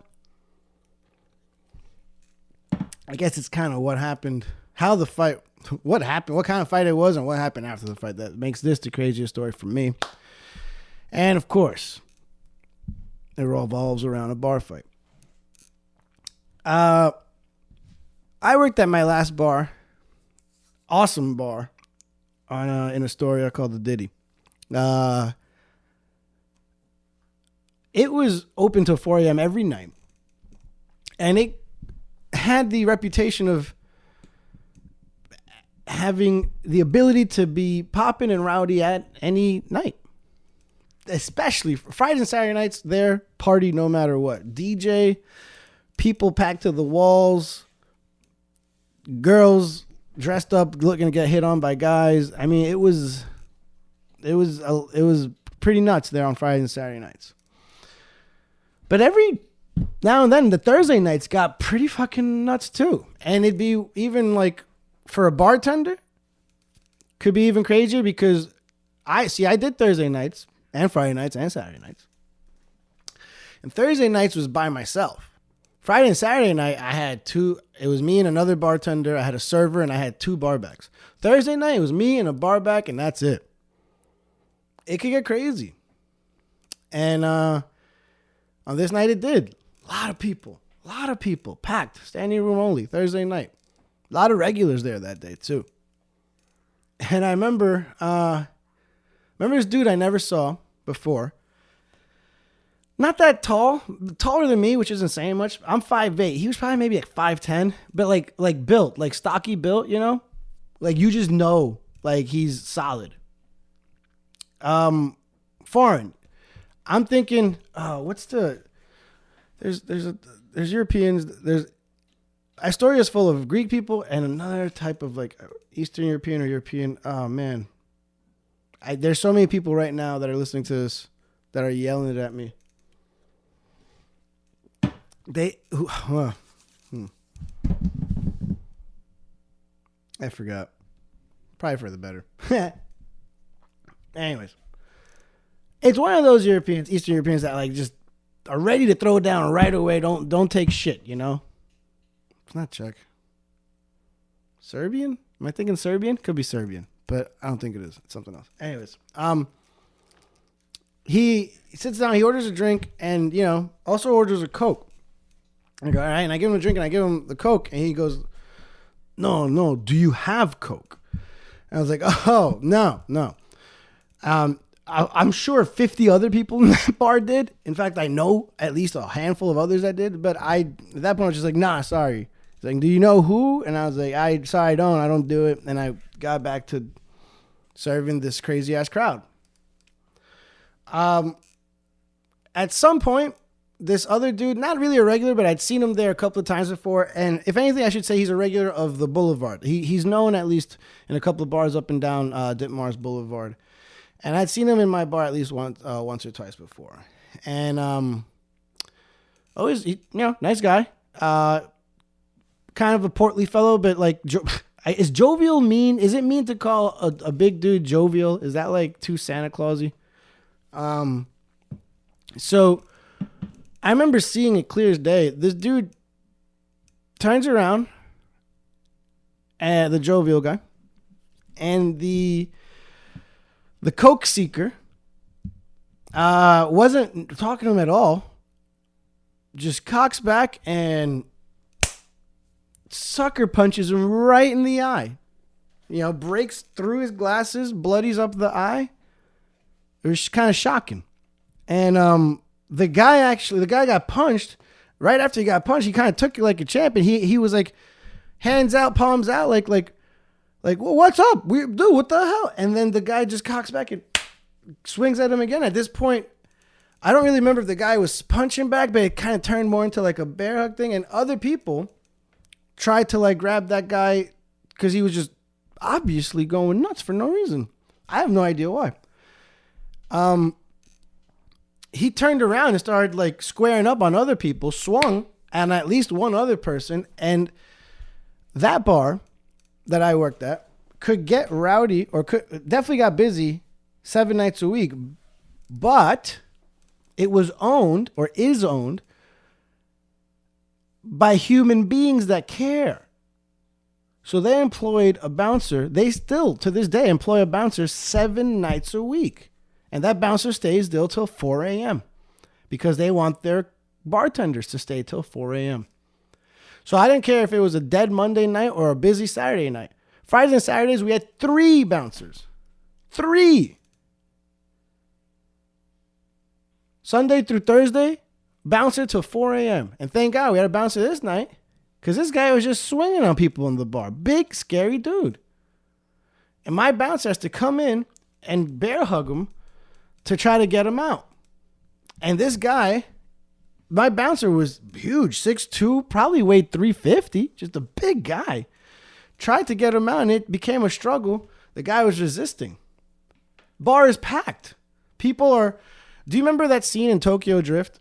I guess it's kind of what happened, what happened, what kind of fight it was, and what happened after the fight that makes this the craziest story for me. And of course, it revolves around a bar fight. I worked at my last bar, awesome bar, in Astoria called the Diddy. It was open till 4 a.m. every night. And it had the reputation of having the ability to be popping and rowdy at any night. Especially Friday and Saturday nights, they're party no matter what. DJ, people packed to the walls, girls dressed up looking to get hit on by guys. I mean, it was pretty nuts there on Friday and Saturday nights. But every now and then, the Thursday nights got pretty fucking nuts too. And it'd be even like, for a bartender, could be even crazier because I did Thursday nights and Friday nights and Saturday nights. And Thursday nights was by myself. Friday and Saturday night, I had it was me and another bartender. I had a server and I had 2 barbacks. Thursday night, it was me and a barback and that's it. It could get crazy. And on this night, it did. A lot of people, packed, standing room only, Thursday night. A lot of regulars there that day, too. And I remember this dude I never saw before. Not that tall, taller than me, which isn't saying much. I'm 5'8". He was probably maybe like 5'10", but like built, like stocky built, Like you just know, like he's solid. Foreign. I'm thinking, there's Europeans, Astoria is full of Greek people and another type of like Eastern European or European. Oh man. There's so many people right now that are listening to this that are yelling it at me. I forgot. Probably for the better. Anyways. It's one of those Europeans, Eastern Europeans that like just are ready to throw it down right away. Don't take shit, It's not Czech. Serbian? Am I thinking Serbian? Could be Serbian, but I don't think it is. It's something else. Anyways, he sits down, he orders a drink, and also orders a Coke. I go, all right, and I give him a drink and I give him the Coke, and he goes, no, do you have Coke? And I was like, oh, no. I'm sure 50 other people in that bar did. In fact, I know at least a handful of others that did, but at that point I was just like, nah, sorry. He's like, do you know who? And I was like, I don't do it. And I got back to serving this crazy ass crowd. At some point, this other dude, not really a regular, but I'd seen him there a couple of times before. And if anything, I should say he's a regular of the Boulevard. He's known at least in a couple of bars up and down Ditmars Boulevard. And I'd seen him in my bar at least once or twice before. And always, nice guy. Kind of a portly fellow, but like, is jovial mean? Is it mean to call a big dude jovial? Is that like too Santa Clausy? So I remember seeing it clear as day. This dude turns around, the jovial guy, and the Coke seeker wasn't talking to him at all. Just cocks back and sucker punches him right in the eye. Breaks through his glasses, bloodies up the eye. It was kind of shocking. And the guy got punched. Right after he got punched, he kind of took it like a champ, and he was like, hands out, palms out, like, well, what's up? Dude, what the hell? And then the guy just cocks back and swings at him again. At this point, I don't really remember if the guy was punching back, but it kind of turned more into like a bear hug thing. And other people tried to like grab that guy because he was just obviously going nuts for no reason. I have no idea why. he turned around and started like squaring up on other people, swung on at least one other person. And that bar that I worked at could get rowdy or definitely got busy 7 nights a week, but it was owned or is owned by human beings that care. So they employed a bouncer. They still, to this day, employ a bouncer 7 nights a week. And that bouncer stays still till 4 a.m. because they want their bartenders to stay till 4 a.m. So I didn't care if it was a dead Monday night or a busy Saturday night. Fridays and Saturdays, we had 3 bouncers. 3. Sunday through Thursday, bouncer till 4 a.m. And thank God we had a bouncer this night because this guy was just swinging on people in the bar. Big, scary dude. And my bouncer has to come in and bear hug him to try to get him out. And this guy, my bouncer was huge, 6'2", probably weighed 350, just a big guy. Tried to get him out and it became a struggle. The guy was resisting. Bar is packed. People are... Do you remember that scene in Tokyo Drift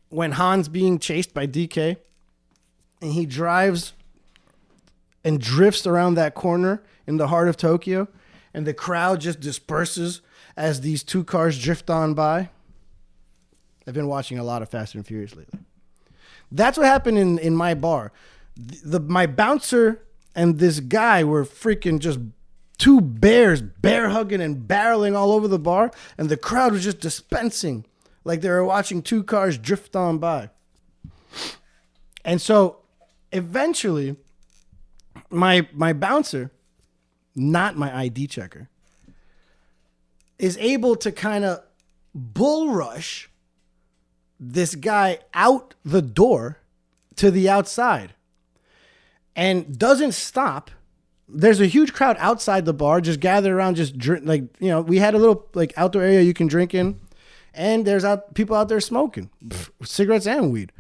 when Han's being chased by DK and he drives and drifts around that corner in the heart of Tokyo and the crowd just disperses as these 2 cars drift on by? I've been watching a lot of Fast and Furious lately. That's what happened in my bar. My bouncer and this guy were freaking just 2 bears bear hugging and barreling all over the bar, and the crowd was just dispensing like they were watching 2 cars drift on by. And so eventually my bouncer, not my ID checker, is able to kind of bull rush this guy out the door to the outside and doesn't stop. There's a huge crowd outside the bar, just gathered around, just drink, like, you know, we had a little like outdoor area you can drink in, and there's people out there smoking cigarettes and weed.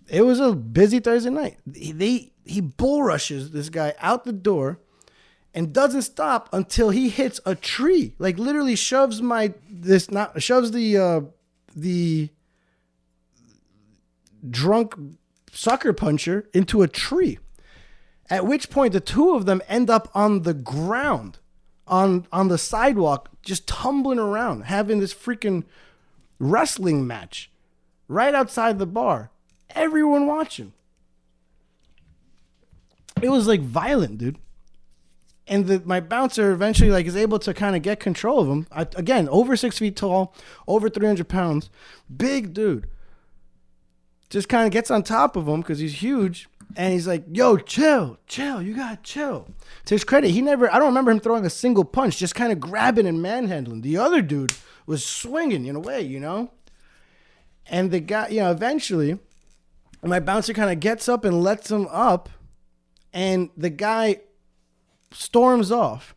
It was a busy Thursday night. He bull rushes this guy out the door and doesn't stop until he hits a tree. Like literally shoves the drunk sucker puncher into a tree. At which point the 2 of them end up on the ground, on the sidewalk, just tumbling around, having this freaking wrestling match right outside the bar. Everyone watching. It was like violent, dude. And my bouncer eventually like is able to kind of get control of him. Again, over 6 feet tall, over 300 pounds, big dude. Just kind of gets on top of him because he's huge. And he's like, yo, chill, you gotta chill. To his credit, I don't remember him throwing a single punch, just kind of grabbing and manhandling. The other dude was swinging in a way, you know? And the guy, you know, eventually, my bouncer kind of gets up and lets him up. And the guy storms off.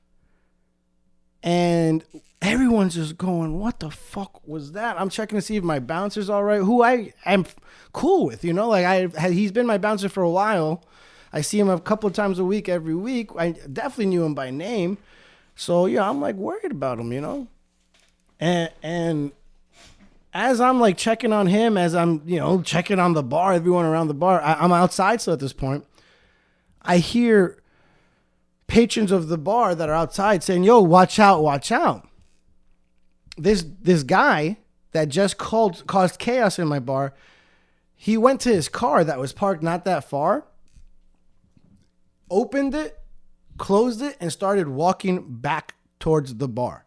And everyone's just going, what the fuck was that? I'm checking to see if my bouncer's all right, who I am cool with, you know? Like he's been my bouncer for a while. I see him a couple of times a week, every week. I definitely knew him by name. So, yeah, I'm like worried about him, you know? And as I'm like checking on him, as I'm, you know, checking on the bar, everyone around the bar, I'm outside still at this point. I hear patrons of the bar that are outside saying, yo, watch out, watch out. This guy that just caused chaos in my bar, he went to his car that was parked not that far, opened it, closed it, and started walking back towards the bar.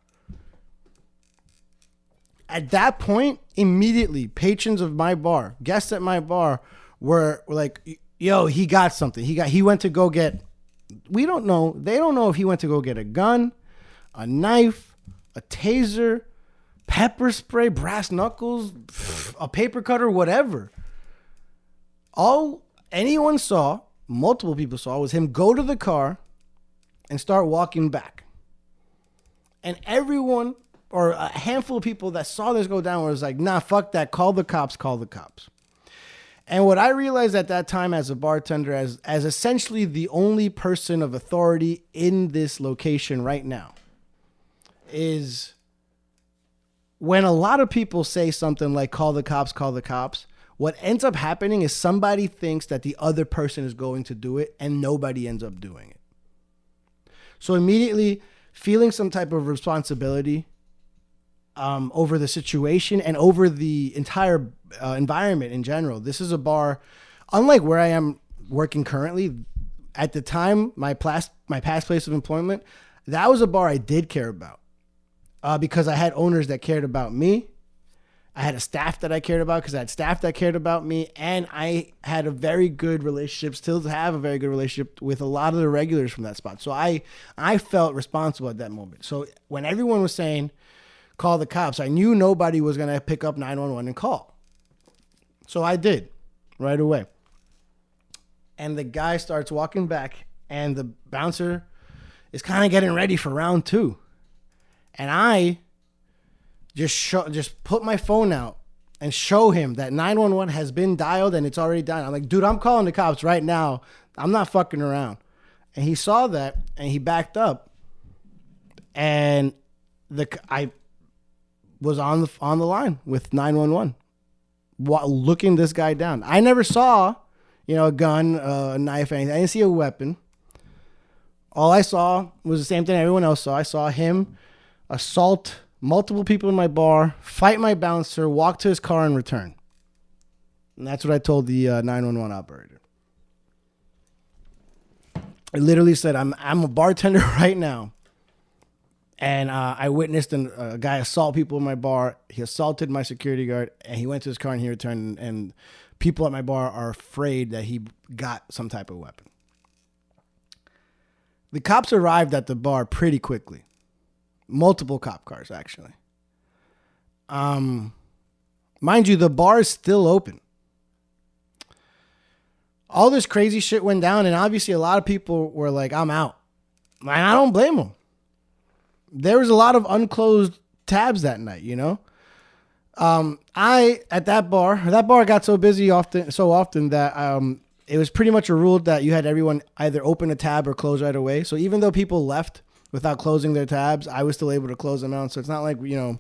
At that point, immediately, patrons of my bar, guests at my bar, were like, yo, he got something. He went to go get, we don't know. They don't know if he went to go get a gun, a knife, a taser, pepper spray, brass knuckles, a paper cutter, whatever. All anyone saw, multiple people saw, was him go to the car and start walking back. And everyone, or a handful of people that saw this go down was like, nah, fuck that. Call the cops. And what I realized at that time as a bartender, as essentially the only person of authority in this location right now, is when a lot of people say something like call the cops, what ends up happening is somebody thinks that the other person is going to do it and nobody ends up doing it. So immediately feeling some type of responsibility over the situation and over the entire environment in general. This is a bar, unlike where I am working currently. At the time, my past place of employment, that was a bar I did care about because I had owners that cared about me. I had a staff that I cared about because I had staff that cared about me. And I had a very good relationship, still have a very good relationship with a lot of the regulars from that spot. So I felt responsible at that moment. So when everyone was saying, call the cops, I knew nobody was going to pick up 911 and call. So I did right away. And the guy starts walking back and the bouncer is kind of getting ready for round 2. And I just put my phone out and show him that 911 has been dialed and it's already done. I'm like, dude, I'm calling the cops right now. I'm not fucking around. And he saw that and he backed up. And I was on the line with 911, looking this guy down. I never saw, a gun, a knife, anything. I didn't see a weapon. All I saw was the same thing everyone else saw. I saw him assault multiple people in my bar, fight my bouncer, walk to his car, and return. And that's what I told the 911 operator. I literally said, I'm a bartender right now. And I witnessed a guy assault people in my bar. He assaulted my security guard, and he went to his car and he returned. And people at my bar are afraid that he got some type of weapon. The cops arrived at the bar pretty quickly. Multiple cop cars, actually. Mind you, the bar is still open. All this crazy shit went down, and obviously a lot of people were like, I'm out. And I don't blame them. There was a lot of unclosed tabs that night, at that bar got so busy so often that it was pretty much a rule that you had everyone either open a tab or close right away. So even though people left without closing their tabs, I was still able to close them out. So it's not like, it's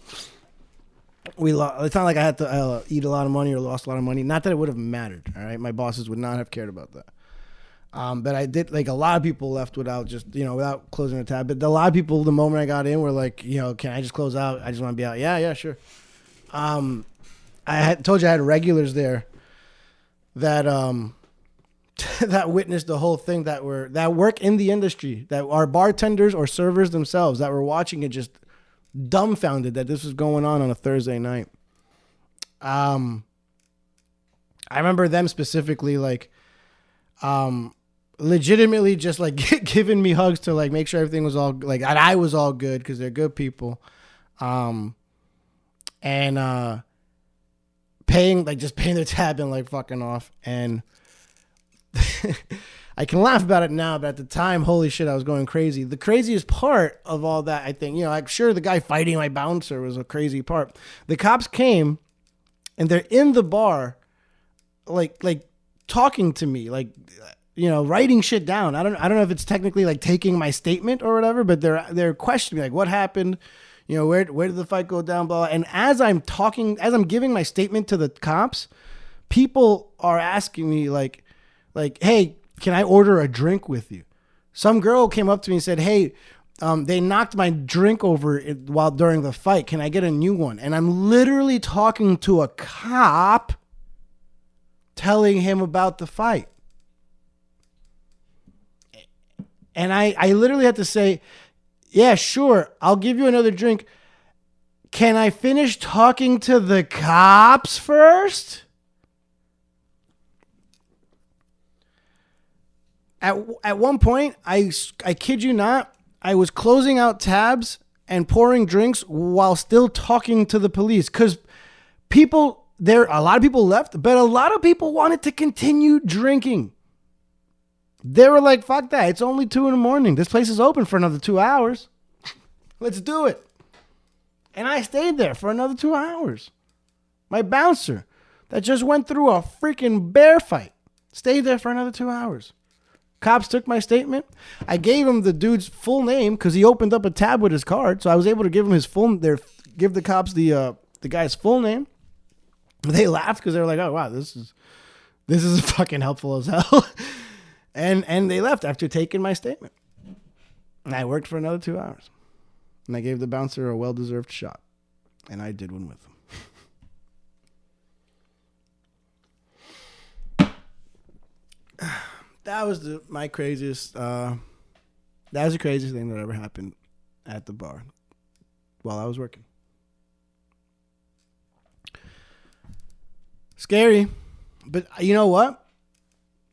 not like I had to eat a lot of money or lost a lot of money. Not that it would have mattered. All right. My bosses would not have cared about that. But I did, a lot of people left without without closing their tab. But a lot of people, the moment I got in, were like, can I just close out? I just want to be out. Yeah, sure. I had told you I had regulars there that, that witnessed the whole thing that work in the industry, that are bartenders or servers themselves, that were watching it just dumbfounded that this was going on a Thursday night. I remember them specifically legitimately just giving me hugs to make sure everything was all and I was all good because they're good people. And paying their tab and fucking off. And I can laugh about it now, but at the time, holy shit, I was going crazy. The craziest part of all that, I think, I'm sure the guy fighting my bouncer was a crazy part. The cops came and they're in the bar, talking to me, writing shit down. I don't know if it's technically taking my statement or whatever, but they're questioning me, what happened? Where did the fight go down? Blah, blah. And as I'm giving my statement to the cops, people are asking me hey, can I order a drink with you? Some girl came up to me and said, hey, they knocked my drink over during the fight. Can I get a new one? And I'm literally talking to a cop, telling him about the fight. And I literally had to say, yeah, sure, I'll give you another drink. Can I finish talking to the cops first? At one point, I kid you not, I was closing out tabs and pouring drinks while still talking to the police because a lot of people left, but a lot of people wanted to continue drinking. They were like, fuck that. It's only 2 a.m. This place is open for another 2 hours. Let's do it. And I stayed there for another 2 hours. My bouncer that just went through a freaking bear fight stayed there for another 2 hours. Cops took my statement. I gave him the dude's full name because he opened up a tab with his card. So I was able to give him give the cops the guy's full name. They laughed because they were like, "Oh wow, this is fucking helpful as hell," and they left after taking my statement. And I worked for another 2 hours, and I gave the bouncer a well-deserved shot, and I did one with him. That was my craziest. That was the craziest thing that ever happened at the bar while I was working. Scary. But you know what?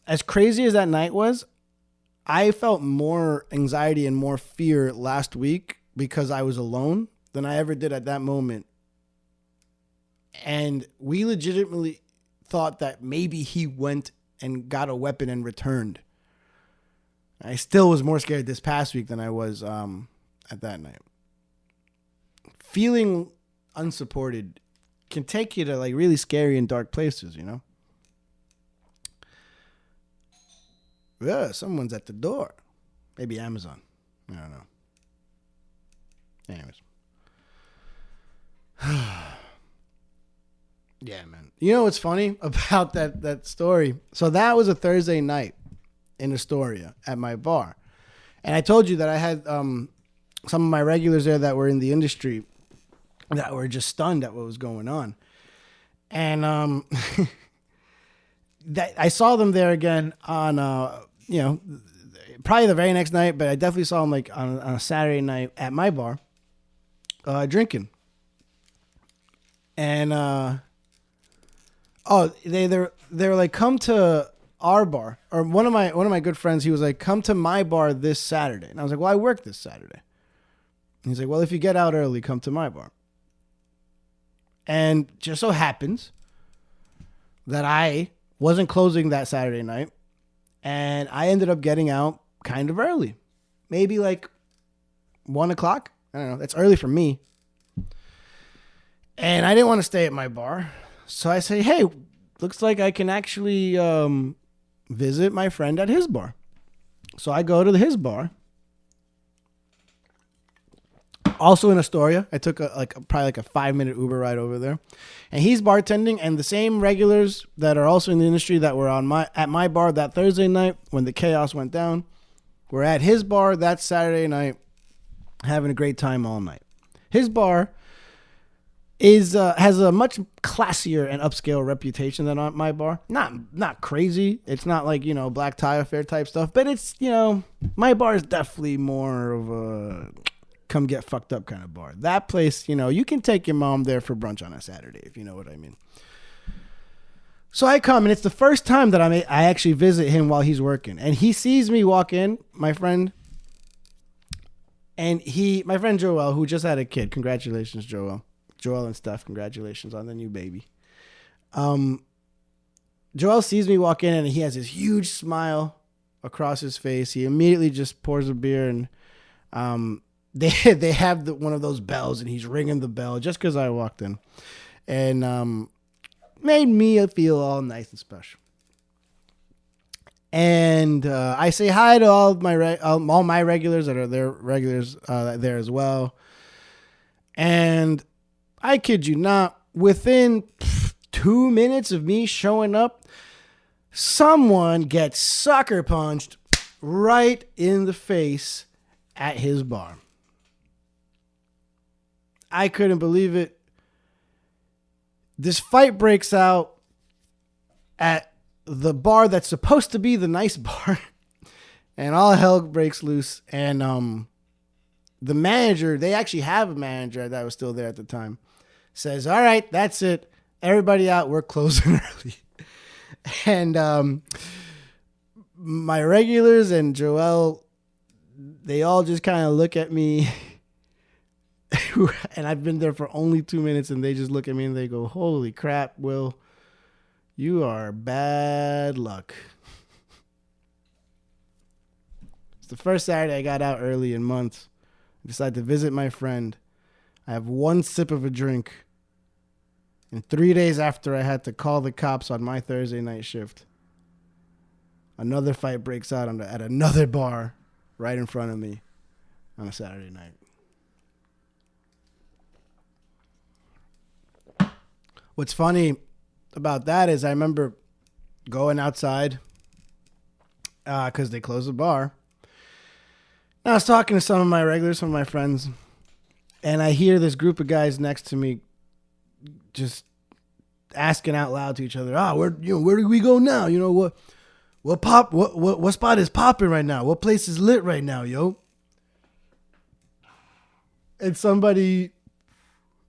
As crazy as that night was, I felt more anxiety and more fear last week because I was alone than I ever did at that moment. And we legitimately thought that maybe he went and got a weapon and returned. I still was more scared this past week than I was at that night. Feeling unsupported can take you to like really scary and dark places, you know? Yeah, someone's at the door. Maybe Amazon. I don't know. Anyways. Yeah, man. You know what's funny about that story? So that was a Thursday night in Astoria at my bar. And I told you that I had some of my regulars there that were in the industry that were just stunned at what was going on. And that I saw them there again on, probably the very next night, but I definitely saw them like on a Saturday night at my bar drinking. And, they were like, come to our bar, or one of my good friends, he was like, come to my bar this Saturday. And I was like, well, I work this Saturday. And he's like, well, if you get out early, come to my bar. And just so happens that I wasn't closing that Saturday night, and I ended up getting out kind of early, maybe like 1 o'clock. I don't know. That's early for me. And I didn't want to stay at my bar. So I say, hey, looks like I can actually visit my friend at his bar. So I go to his bar. Also in Astoria. I took probably a 5-minute Uber ride over there. And he's bartending, and the same regulars that are also in the industry that were at my bar that Thursday night when the chaos went down were at his bar that Saturday night having a great time all night. His bar has a much classier and upscale reputation than my bar. Not crazy. It's not like, black tie affair type stuff, but it's, my bar is definitely more of a come get fucked up kind of bar. That place, you can take your mom there for brunch on a Saturday, if you know what I mean. So I come, and it's the first time that I actually visit him while he's working. And he sees me walk in, my friend. And my friend Joel, who just had a kid. Congratulations, Joel. Joel and Steph, congratulations on the new baby. Joel sees me walk in, and he has this huge smile across his face. He immediately just pours a beer, and they have one of those bells, and he's ringing the bell just because I walked in, and made me feel all nice and special. And I say hi to all my regulars that are there, regulars there as well. And I kid you not, within 2 minutes of me showing up, someone gets sucker punched right in the face at his bar. I couldn't believe it. This fight breaks out at the bar that's supposed to be the nice bar, and all hell breaks loose. And the manager, they actually have a manager that was still there at the time, says, all right, that's it. Everybody out. We're closing early. And my regulars and Joel, they all just kind of look at me. And I've been there for only 2 minutes, and they just look at me and they go, holy crap, Will, you are bad luck. It's the first Saturday I got out early in months. I decided to visit my friend. I have one sip of a drink. And 3 days after I had to call the cops on my Thursday night shift, another fight breaks out at another bar right in front of me on a Saturday night. What's funny about that is I remember going outside because they closed the bar. And I was talking to some of my regulars, some of my friends, and I hear this group of guys next to me just asking out loud to each other, where do we go now? You know, what spot is popping right now? What place is lit right now, yo? And somebody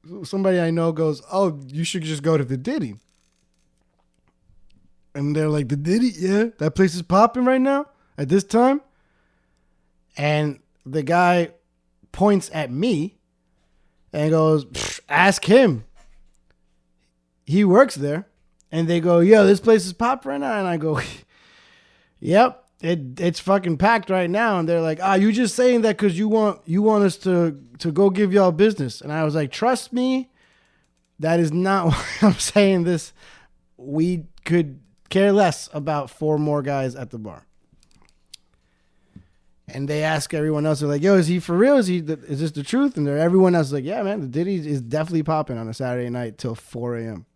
I know goes, oh, you should just go to the Diddy. And they're like, the Diddy? Yeah, that place is popping right now at this time? And the guy points at me and goes, ask him. He works there. And they go, yo, this place is popping right now. And I go, yep, it's fucking packed right now. And they're like, you just saying that because you want us to go give y'all business. And I was like, trust me, that is not why I'm saying this. We could care less about 4 more guys at the bar. And they ask everyone else, they're like, yo, is he for real? Is this the truth? And everyone else is like, yeah, man, the Diddy is definitely popping on a Saturday night till 4 a.m.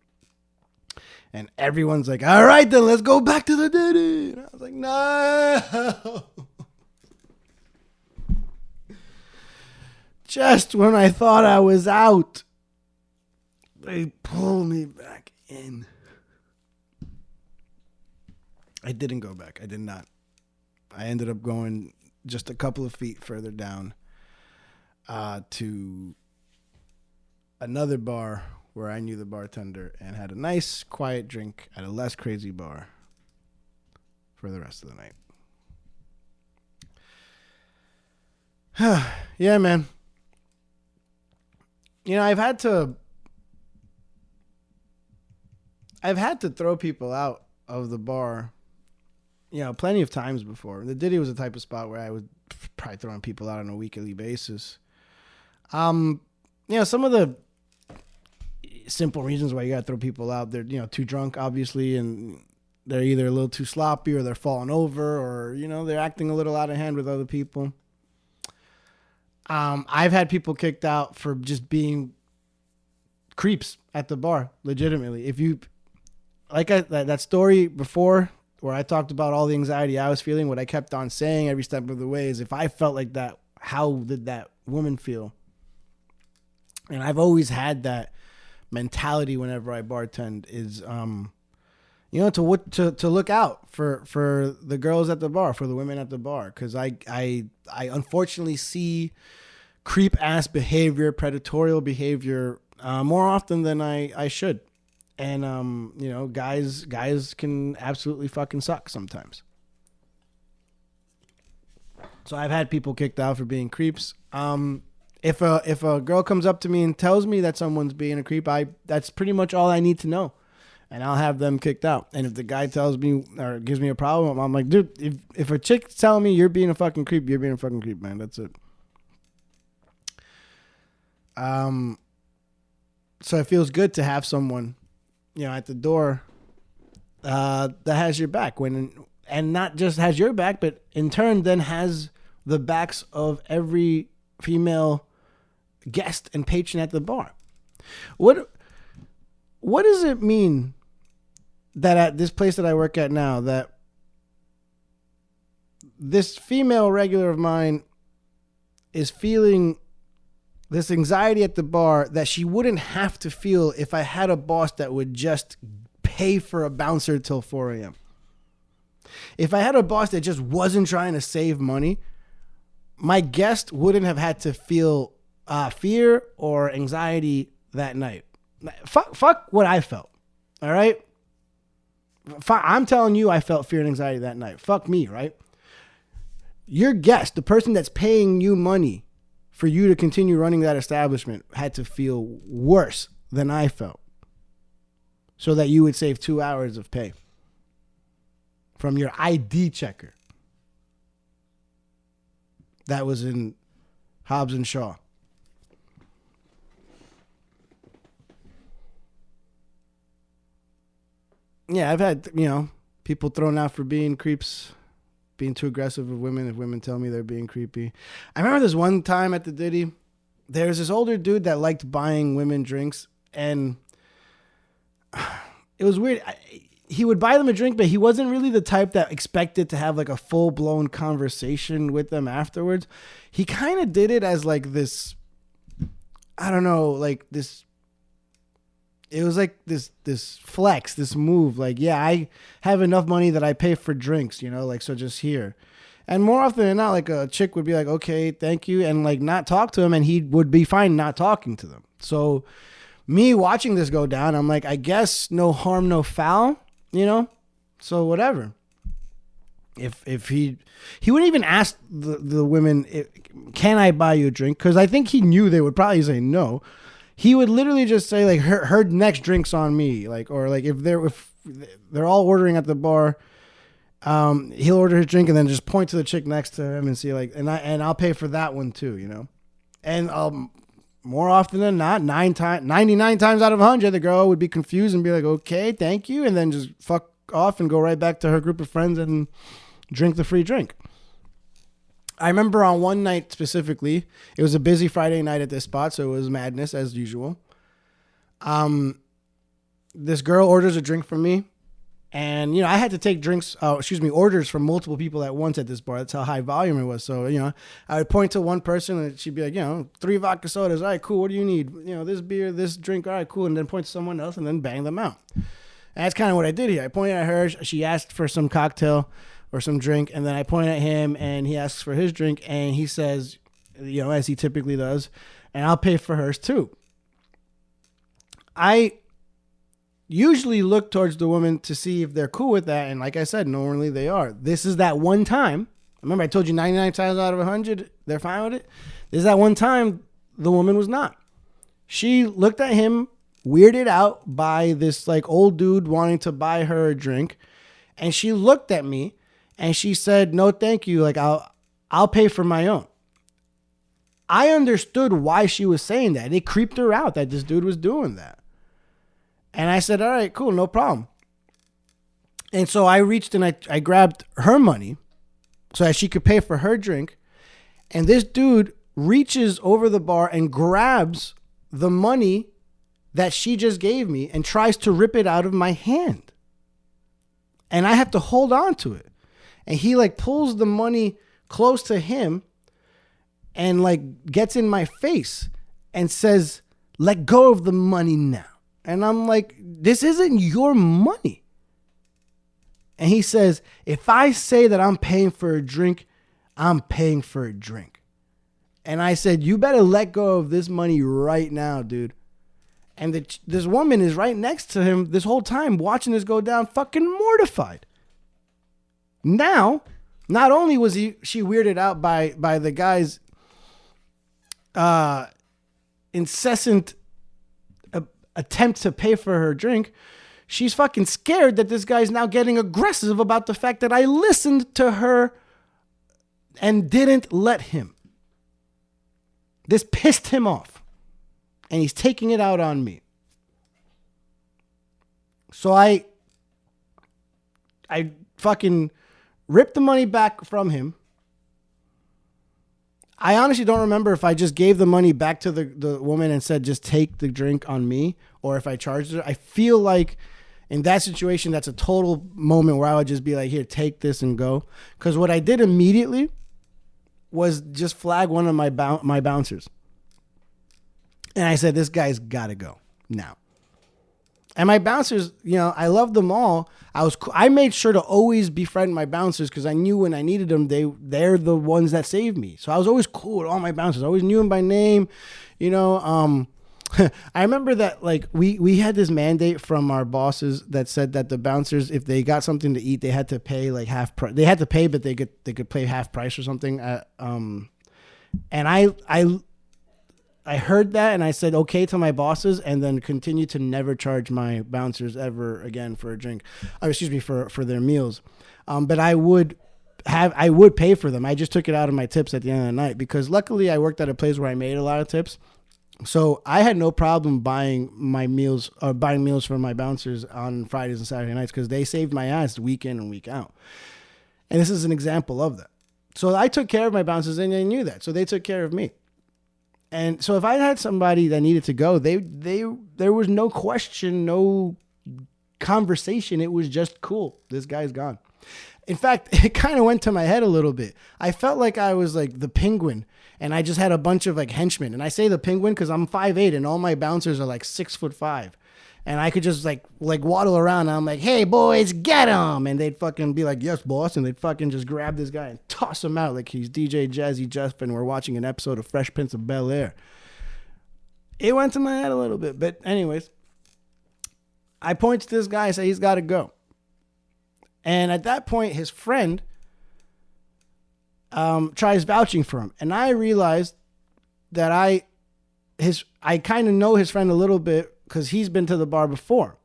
And everyone's like, all right, then let's go back to the Diddy. And I was like, no. Just when I thought I was out, they pulled me back in. I didn't go back. I did not. I ended up going just a couple of feet further down to another bar where I knew the bartender and had a nice, quiet drink at a less crazy bar for the rest of the night. Yeah, man. You know, I've had to throw people out of the bar, you know, plenty of times before. The Diddy was the type of spot where I was probably throwing people out on a weekly basis. You know, some of the simple reasons why you gotta throw people out, they're, you know, too drunk, obviously, and they're either a little too sloppy or they're falling over or, you know, they're acting a little out of hand with other people. I've had people kicked out for just being creeps at the bar, legitimately. If you, like that story before where I talked about all the anxiety I was feeling, what I kept on saying every step of the way is, if I felt like that, how did that woman feel? And I've always had that mentality whenever I bartend is, you know, to look out for the girls at the bar, for the women at the bar. Cause I unfortunately see creep ass behavior, predatorial behavior, more often than I should. And, you know, guys can absolutely fucking suck sometimes. So I've had people kicked out for being creeps. If a girl comes up to me and tells me that someone's being a creep, that's pretty much all I need to know. And I'll have them kicked out. And if the guy tells me or gives me a problem, I'm like, dude, if a chick's telling me you're being a fucking creep, you're being a fucking creep, man. That's it. So it feels good to have someone, you know, at the door that has your back, and not just has your back, but in turn then has the backs of every female guest and patron at the bar. What does it mean that at this place that I work at now, that this female regular of mine is feeling this anxiety at the bar that she wouldn't have to feel if I had a boss that would just pay for a bouncer till 4 a.m.? If I had a boss that just wasn't trying to save money, my guest wouldn't have had to feel fear or anxiety that night. Fuck what I felt. All right? I'm telling you, I felt fear and anxiety that night. Fuck me, right? Your guest, the person that's paying you money for you to continue running that establishment, had to feel worse than I felt, so that you would save 2 hours of pay from your ID checker that was in Hobbs and Shaw. Yeah, I've had, you know, people thrown out for being creeps, being too aggressive with women if women tell me they're being creepy. I remember this one time at the Diddy, there was this older dude that liked buying women drinks, and it was weird. He would buy them a drink, but he wasn't really the type that expected to have like a full blown conversation with them afterwards. He kind of did it as like this, I don't know, like this. It was like this flex, this move. Like, yeah, I have enough money that I pay for drinks, you know, like, so just here. And more often than not, like a chick would be like, okay, thank you. And like not talk to him, and he would be fine not talking to them. So me watching this go down, I'm like, I guess no harm, no foul, you know? So whatever. If he wouldn't even ask the women, can I buy you a drink? Because I think he knew they would probably say no. He would literally just say like, her next drink's on me. Like, or like if they're all ordering at the bar, he'll order his drink and then just point to the chick next to him and see like, and I'll pay for that one too, you know? And more often than not, 99 times out of 100, the girl would be confused and be like, okay, thank you. And then just fuck off and go right back to her group of friends and drink the free drink. I remember on one night specifically, it was a busy Friday night at this spot, so it was madness as usual. This girl orders a drink from me, and, you know, I had to take orders from multiple people at once at this bar. That's how high volume it was. So, you know, I would point to one person and she'd be like, you know, 3 vodka sodas. All right, cool. What do you need? You know, this beer, this drink. All right, cool. And then point to someone else and then bang them out. And that's kind of what I did here. I pointed at her. She asked for some cocktail or some drink. And then I point at him and he asks for his drink. And he says, you know, as he typically does, and I'll pay for hers too. I usually look towards the woman to see if they're cool with that. And like I said, normally they are. This is that one time. Remember, I told you 99 times out of 100, they're fine with it. This is that one time the woman was not. She looked at him, weirded out by this like old dude wanting to buy her a drink. And she looked at me and she said, no, thank you. Like, I'll pay for my own. I understood why she was saying that. It creeped her out that this dude was doing that. And I said, all right, cool, no problem. And so I reached and I grabbed her money so that she could pay for her drink. And this dude reaches over the bar and grabs the money that she just gave me and tries to rip it out of my hand. And I have to hold on to it. And he like pulls the money close to him and like gets in my face and says, let go of the money now. And I'm like, this isn't your money. And he says, if I say that I'm paying for a drink, I'm paying for a drink. And I said, you better let go of this money right now, dude. And this woman is right next to him this whole time watching this go down, fucking mortified. Now, not only was she weirded out by the guy's incessant attempt to pay for her drink, she's fucking scared that this guy's now getting aggressive about the fact that I listened to her and didn't let him. This pissed him off. And he's taking it out on me. So I fucking ripped the money back from him. I honestly don't remember if I just gave the money back to the woman and said, just take the drink on me, or if I charged her. I feel like in that situation, that's a total moment where I would just be like, here, take this and go. Because what I did immediately was just flag one of my bouncers. And I said, this guy's got to go now. And my bouncers, you know, I love them all. I made sure to always befriend my bouncers because I knew when I needed them, they're the ones that saved me. So I was always cool with all my bouncers. I always knew them by name. You know, I remember that like we had this mandate from our bosses that said that the bouncers, if they got something to eat, they had to pay like half price. They had to pay, but they could pay half price or something. And I heard that and I said okay to my bosses, and then continued to never charge my bouncers ever again for a drink. For their meals. But I would pay for them. I just took it out of my tips at the end of the night because luckily I worked at a place where I made a lot of tips. So I had no problem buying meals for my bouncers on Fridays and Saturday nights because they saved my ass week in and week out. And this is an example of that. So I took care of my bouncers and they knew that. So they took care of me. And so if I had somebody that needed to go, there was no question, no conversation. It was just cool. This guy's gone. In fact, it kind of went to my head a little bit. I felt like I was like the Penguin, and I just had a bunch of like henchmen. And I say the Penguin because I'm 5'8", and all my bouncers are like 6'5". And I could just like waddle around, and I'm like, hey boys, get him. And they'd fucking be like, yes, boss. And they'd fucking just grab this guy and toss him out like he's DJ Jazzy Jeff and we're watching an episode of Fresh Prince of Bel-Air. It went to my head a little bit. But anyways, I point to this guy and say he's got to go. And at that point, his friend tries vouching for him. And I realized that I kind of know his friend a little bit because he's been to the bar before.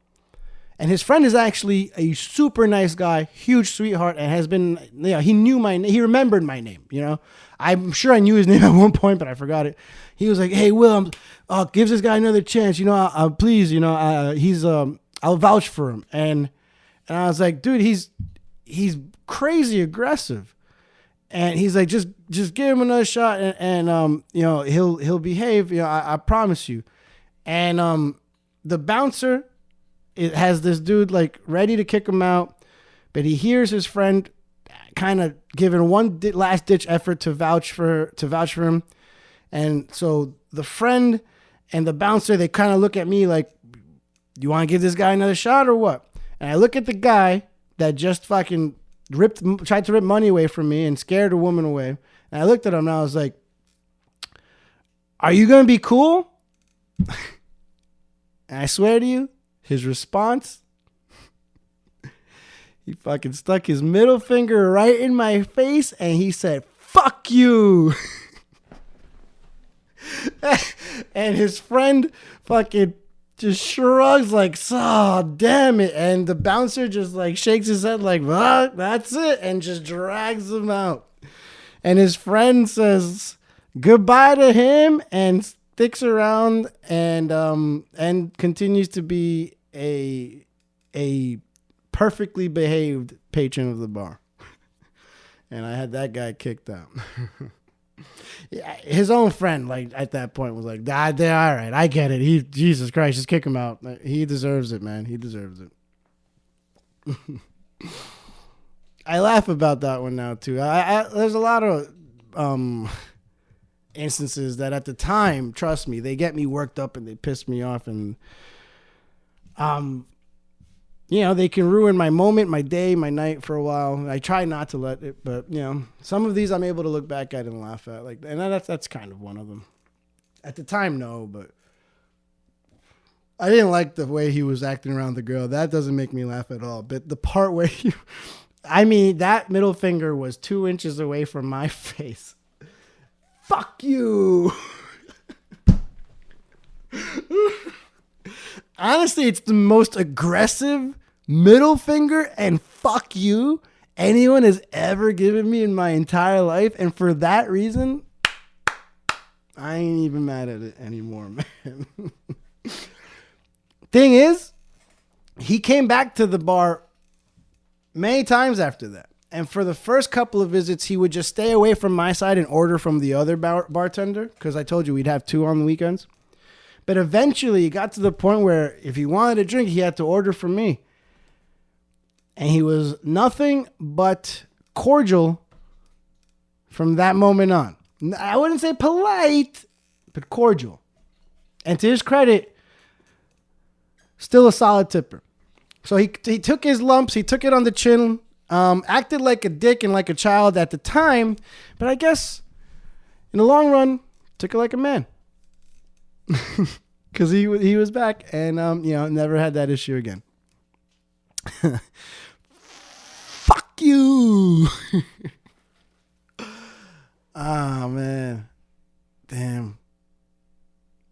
And his friend is actually a super nice guy, huge sweetheart, and has been, he knew my name. He remembered my name, I'm sure I knew his name at one point, but I forgot it. He was like, hey, Will, gives this guy another chance. Please, I'll vouch for him. And I was like, dude, he's crazy aggressive. And he's like, just give him another shot and he'll behave. I promise you. And the bouncer, it has this dude like ready to kick him out, but he hears his friend kind of giving one last ditch effort to vouch for him. And so the friend and the bouncer, they kind of look at me like, you want to give this guy another shot or what? And I look at the guy that just fucking tried to rip money away from me and scared a woman away. And I looked at him and I was like, are you going to be cool? And I swear to you, his response, he fucking stuck his middle finger right in my face and he said, fuck you. And his friend fucking just shrugs like, oh, damn it. And the bouncer just like shakes his head like, well, that's it. And just drags him out. And his friend says goodbye to him and sticks around and continues to be a perfectly behaved patron of the bar. And I had that guy kicked out. Yeah, his own friend, like at that point, was like, they're all right. I get it. Jesus Christ, just kick him out. He deserves it, man. He deserves it. I laugh about that one now too. There's a lot of instances that at the time, trust me, they get me worked up and they piss me off, and they can ruin my moment, my day, my night for a while. I try not to let it, but some of these I'm able to look back at and laugh at, like, and that's kind of one of them. At the time, no, but I didn't like the way he was acting around the girl. That doesn't make me laugh at all. But the part where that middle finger was 2 inches away from my face. Fuck you. Honestly, it's the most aggressive middle finger and fuck you anyone has ever given me in my entire life. And for that reason, I ain't even mad at it anymore, man. Thing is, he came back to the bar many times after that. And for the first couple of visits, he would just stay away from my side and order from the other bartender. Because I told you we'd have 2 on the weekends. But eventually it got to the point where if he wanted a drink, he had to order from me. And he was nothing but cordial from that moment on. I wouldn't say polite, but cordial. And to his credit, still a solid tipper. So he took his lumps, he took it on the chin, acted like a dick and like a child at the time, but I guess in the long run, took it like a man. Because he was back and, never had that issue again. Fuck you. Oh, man. Damn.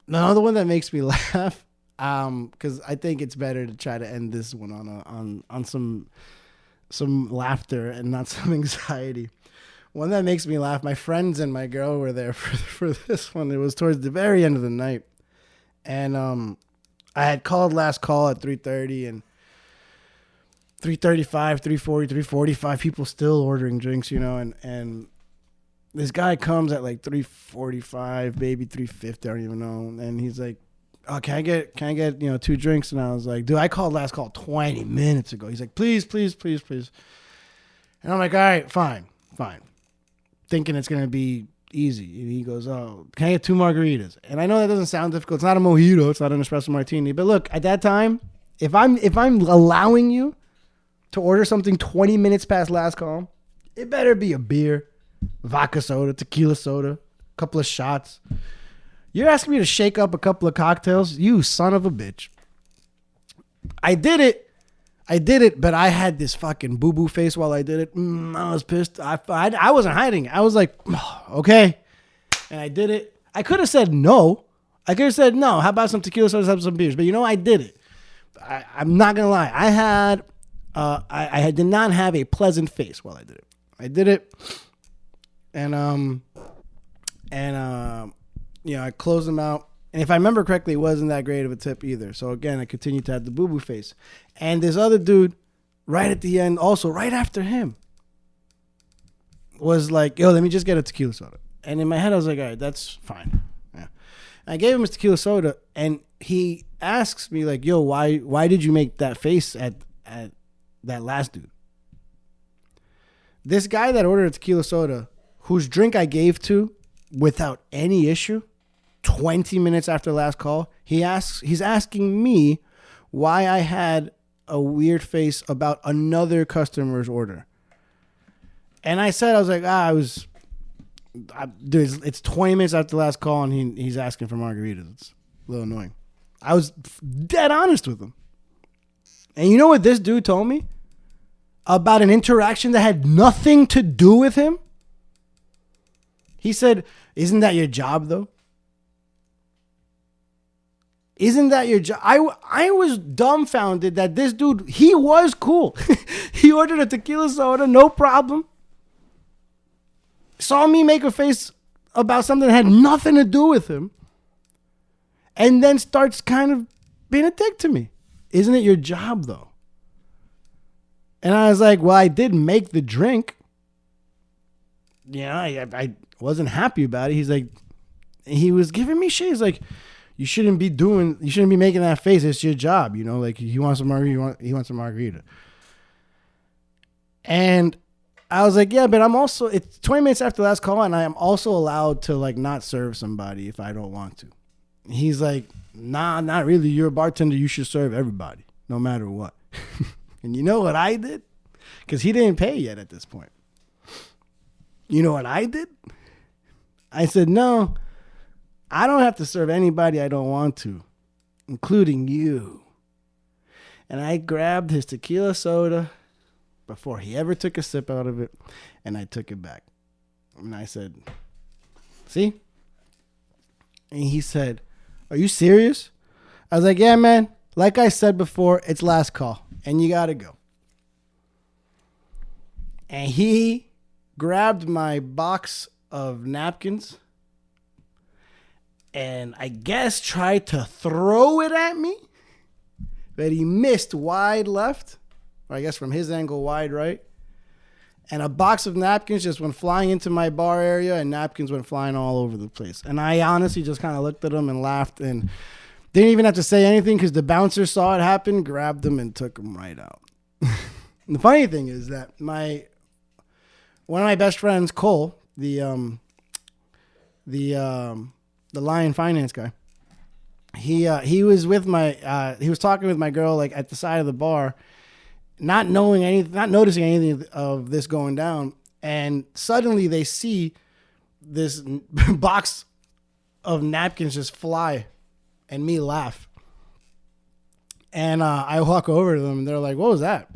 Another one that makes me laugh, because I think it's better to try to end this one on some laughter and not some anxiety. One that makes me laugh, my friends and my girl were there for this one. It was towards the very end of the night. And I had called last call at 3:30 and 3:35, 3:40, 3:45, people still ordering drinks, and this guy comes at like 3:45, maybe 3:50, I don't even know. And he's like, oh, can I get, 2 drinks? And I was like, dude, I called last call 20 minutes ago. He's like, please, please, please, please. And I'm like, all right, fine. Thinking it's going to be easy. And he goes, oh, can I get 2 margaritas? And I know that doesn't sound difficult. It's not a mojito. It's not an espresso martini. But look, at that time, if I'm allowing you to order something 20 minutes past last call, it better be a beer, vodka soda, tequila soda, a couple of shots. You're asking me to shake up a couple of cocktails? You son of a bitch. I did it, but I had this fucking boo-boo face while I did it. I was pissed. I wasn't hiding. I was like, oh, okay. And I did it. I could have said no. I could have said no. How about some tequila sodas, have some beers? But I did it. I'm not going to lie. I did not have a pleasant face while I did it. I did it. And I closed them out. And if I remember correctly, it wasn't that great of a tip either. So again, I continued to have the boo-boo face. And this other dude, right at the end, also right after him, was like, yo, let me just get a tequila soda. And in my head, I was like, all right, that's fine. Yeah. I gave him his tequila soda, and he asks me like, yo, why did you make that face at that last dude? This guy that ordered a tequila soda, whose drink I gave to without any issue, 20 minutes after last call, he's asking me why I had a weird face about another customer's order. And I said, I was like, dude, it's 20 minutes after the last call, and he's asking for margaritas. It's a little annoying. I was dead honest with him. And you know what this dude told me? About an interaction that had nothing to do with him? He said, isn't that your job, though? Isn't that your job? I was dumbfounded that this dude, he was cool. He ordered a tequila soda, no problem. Saw me make a face about something that had nothing to do with him. And then starts kind of being a dick to me. Isn't it your job, though? And I was like, well, I did make the drink. I wasn't happy about it. He's like, he was giving me shit. He's like, you shouldn't be making that face. It's your job. Like he wants a margarita. He wants a margarita. And I was like, yeah, but it's 20 minutes after the last call, and I am also allowed to like not serve somebody if I don't want to. He's like, nah, not really. You're a bartender. You should serve everybody, no matter what. And you know what I did? Because he didn't pay yet at this point. You know what I did? I said, no, I don't have to serve anybody I don't want to, including you. And I grabbed his tequila soda before he ever took a sip out of it, and I took it back. And I said, see? And he said, are you serious? I was like, yeah, man. Like I said before, it's last call, and you got to go. And he grabbed my box of napkins and I guess tried to throw it at me, but he missed wide left, or I guess from his angle wide right. And a box of napkins just went flying into my bar area, and napkins went flying all over the place. And I honestly just kind of looked at him and laughed and didn't even have to say anything because the bouncer saw it happen, grabbed him, and took him right out. The funny thing is that one of my best friends, Cole, the Lion Finance guy, he was talking with my girl like at the side of the bar, not noticing anything of this going down, and suddenly they see this box of napkins just fly, and me laugh, and I walk over to them, and they're like, "What was that?"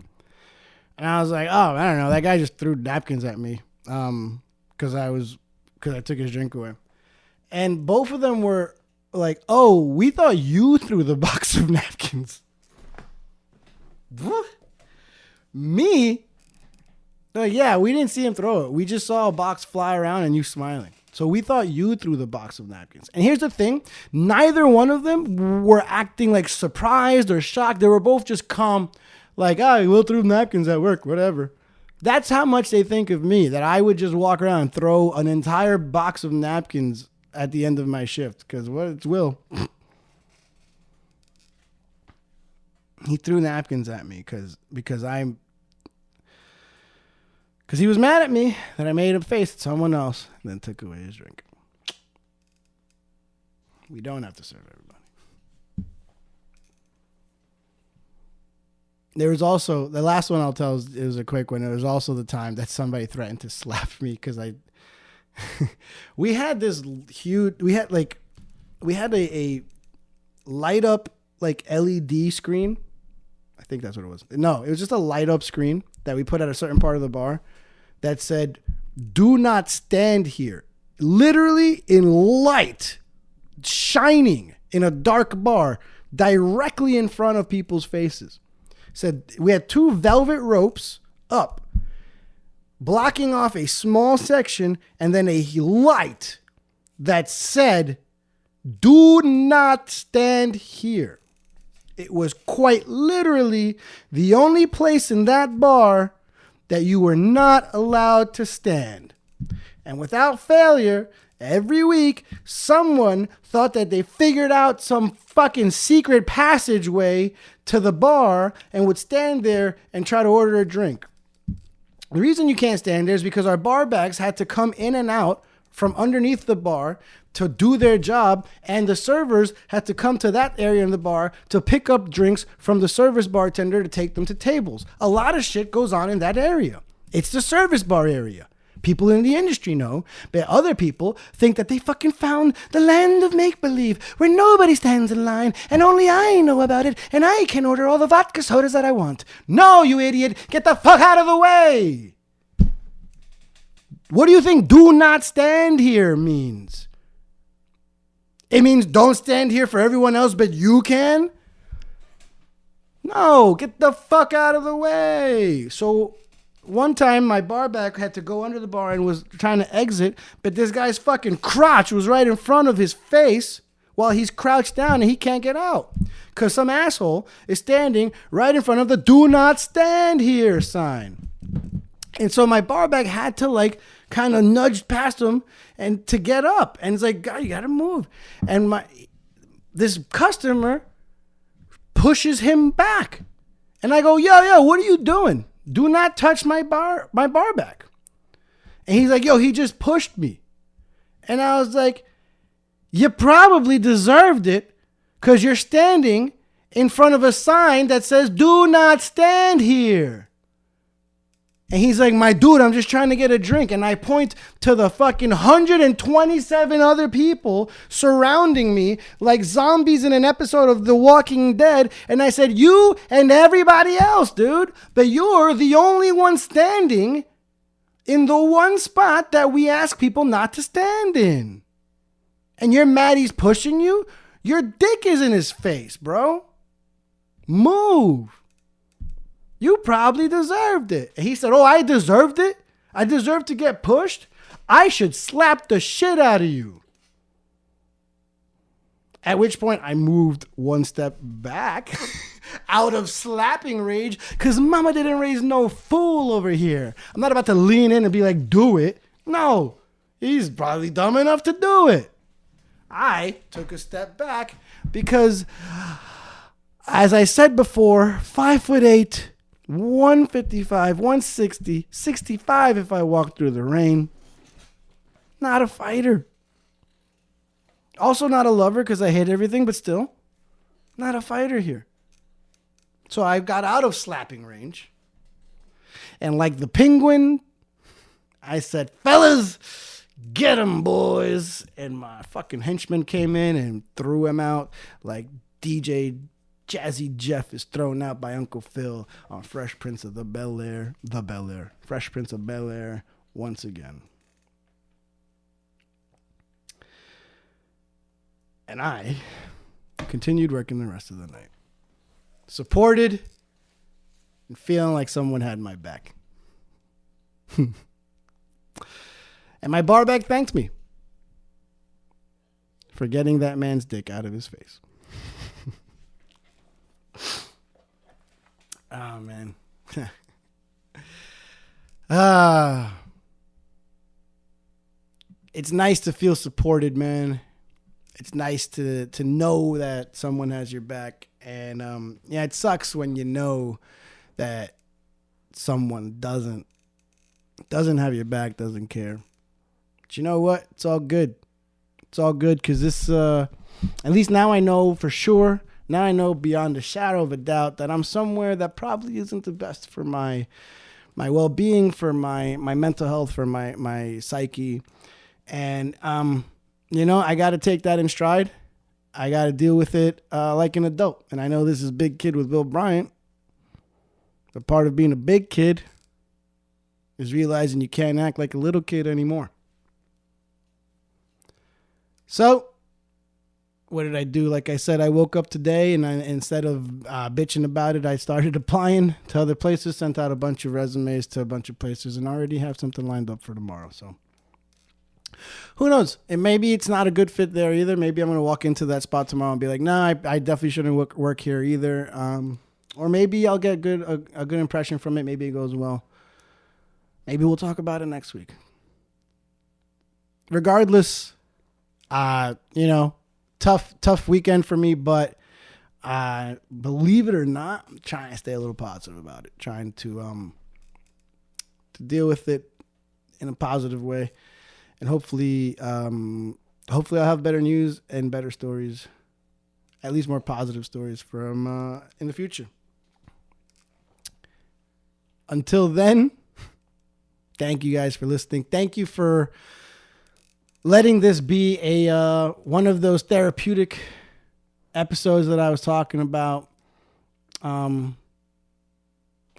And I was like, "Oh, I don't know. That guy just threw napkins at me, because I took his drink away." And both of them were like, "Oh, we thought you threw the box of napkins." What? Me? Yeah, we didn't see him throw it. We just saw a box fly around and you smiling. So we thought you threw the box of napkins. And here's the thing. Neither one of them were acting like surprised or shocked. They were both just calm. Like, we'll throw napkins at work, whatever. That's how much they think of me, that I would just walk around and throw an entire box of napkins at the end of my shift. Because it's Will. He threw napkins at me because he was mad at me that I made him face at someone else and then took away his drink. We don't have to serve everybody. There was also, the last one I'll tell is a quick one. There was also the time that somebody threatened to slap me because we had this huge, we had a light up like LED screen. I think that's what it was. No, it was just a light up screen that we put at a certain part of the bar that said, "Do not stand here." Literally in light, shining in a dark bar directly in front of people's faces. Said we had 2 velvet ropes up, blocking off a small section, and then a light that said, "Do not stand here." It was quite literally the only place in that bar that you were not allowed to stand. And without failure, every week, someone thought that they figured out some fucking secret passageway to the bar and would stand there and try to order a drink. The reason you can't stand there is because our bar backs had to come in and out from underneath the bar to do their job, and the servers had to come to that area in the bar to pick up drinks from the service bartender to take them to tables. A lot of shit goes on in that area. It's the service bar area. People in the industry know, but other people think that they fucking found the land of make-believe where nobody stands in line and only I know about it and I can order all the vodka sodas that I want. No, you idiot. Get the fuck out of the way. What do you think "do not stand here" means? It means don't stand here for everyone else, but you can? No, get the fuck out of the way. So one time my bar back had to go under the bar and was trying to exit, but this guy's fucking crotch was right in front of his face while he's crouched down and he can't get out because some asshole is standing right in front of the "do not stand here" sign. And so my bar back had to like kind of nudge past him and to get up. And it's like, God, you got to move. And this customer pushes him back. And I go, yo, what are you doing? Do not touch my bar back. And he's like, yo, he just pushed me. And I was like, you probably deserved it because you're standing in front of a sign that says "do not stand here." And he's like, my dude, I'm just trying to get a drink. And I point to the fucking 127 other people surrounding me like zombies in an episode of The Walking Dead. And I said, you and everybody else, dude. But you're the only one standing in the one spot that we ask people not to stand in. And you're mad he's pushing you? Your dick is in his face, bro. Move. You probably deserved it. And he said, oh, I deserved it? I deserve to get pushed? I should slap the shit out of you. At which point I moved one step back out of slapping rage because mama didn't raise no fool over here. I'm not about to lean in and be like, do it. No, he's probably dumb enough to do it. I took a step back because, as I said before, 5'8", 155, 160, 65 if I walk through the rain. Not a fighter. Also not a lover because I hate everything, but still, not a fighter here. So I got out of slapping range. And like the penguin, I said, fellas, get him, boys. And my fucking henchman came in and threw him out like DJ Jazzy Jeff is thrown out by Uncle Phil on Fresh Prince of Bel-Air, Fresh Prince of Bel-Air once again. And I continued working the rest of the night. Supported and feeling like someone had my back. And my bar back thanked me for getting that man's dick out of his face. Oh, man. It's nice to feel supported, man. It's nice to know that someone has your back And yeah, it sucks when you know that someone doesn't have your back, doesn't care. But you know what? It's all good. It's all good because this, at least now I know for sure. Now I know beyond a shadow of a doubt that I'm somewhere that probably isn't the best for my well-being, for my mental health, for my psyche. And, I got to take that in stride. I got to deal with it like an adult. And I know this is Big Kid with Will Bryant. But part of being a big kid is realizing you can't act like a little kid anymore. So, what did I do? Like I said, I woke up today and instead of bitching about it, I started applying to other places, sent out a bunch of resumes to a bunch of places, and already have something lined up for tomorrow. So, who knows? And maybe it's not a good fit there either. Maybe I'm going to walk into that spot tomorrow and be like, nah, I definitely shouldn't work here either. Or maybe I'll get a good impression from it. Maybe it goes well. Maybe we'll talk about it next week. Regardless, tough weekend for me, but believe it or not, I'm trying to stay a little positive about it, trying to deal with it in a positive way, and hopefully I'll have better news and better stories, at least more positive stories from in the future. Until then, thank you guys for listening. Thank you for letting this be a one of those therapeutic episodes that I was talking about. You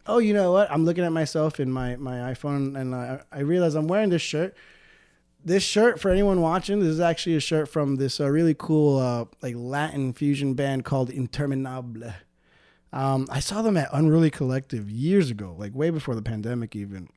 know what? I'm looking at myself in my iPhone, and I realize I'm wearing this shirt. This shirt, for anyone watching, this is actually a shirt from this really cool Latin fusion band called Interminable. I saw them at Unruly Collective years ago, like way before the pandemic even.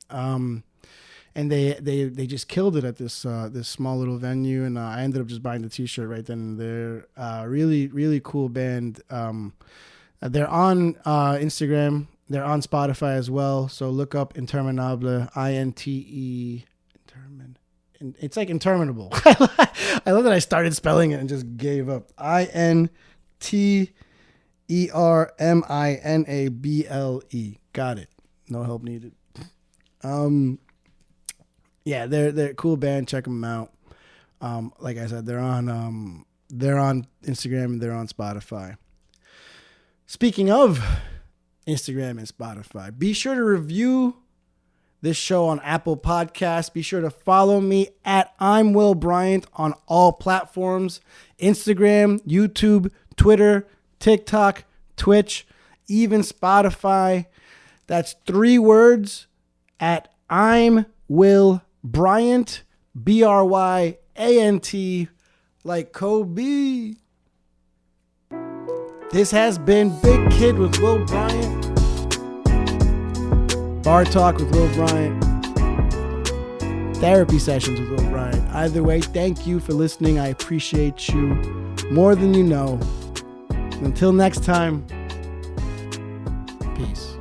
And they just killed it at this small little venue, and I ended up just buying the T-shirt right then and there. Really, really cool band. They're on Instagram. They're on Spotify as well. So look up Interminable, INTE. It's like interminable. I love that I started spelling it and just gave up. INTERMINABLE. Got it. No help needed. Yeah, they're a cool band. Check them out. Like I said, they're on Instagram and they're on Spotify. Speaking of Instagram and Spotify, be sure to review this show on Apple Podcasts. Be sure to follow me at I'm Will Bryant on all platforms: Instagram, YouTube, Twitter, TikTok, Twitch, even Spotify. That's 3 words at I'm Will Bryant, BRYANT, like Kobe. This has been Big Kid with Will Bryant. Bar Talk with Will Bryant. Therapy sessions with Will Bryant. Either way, thank you for listening. I appreciate you more than you know. Until next time, peace.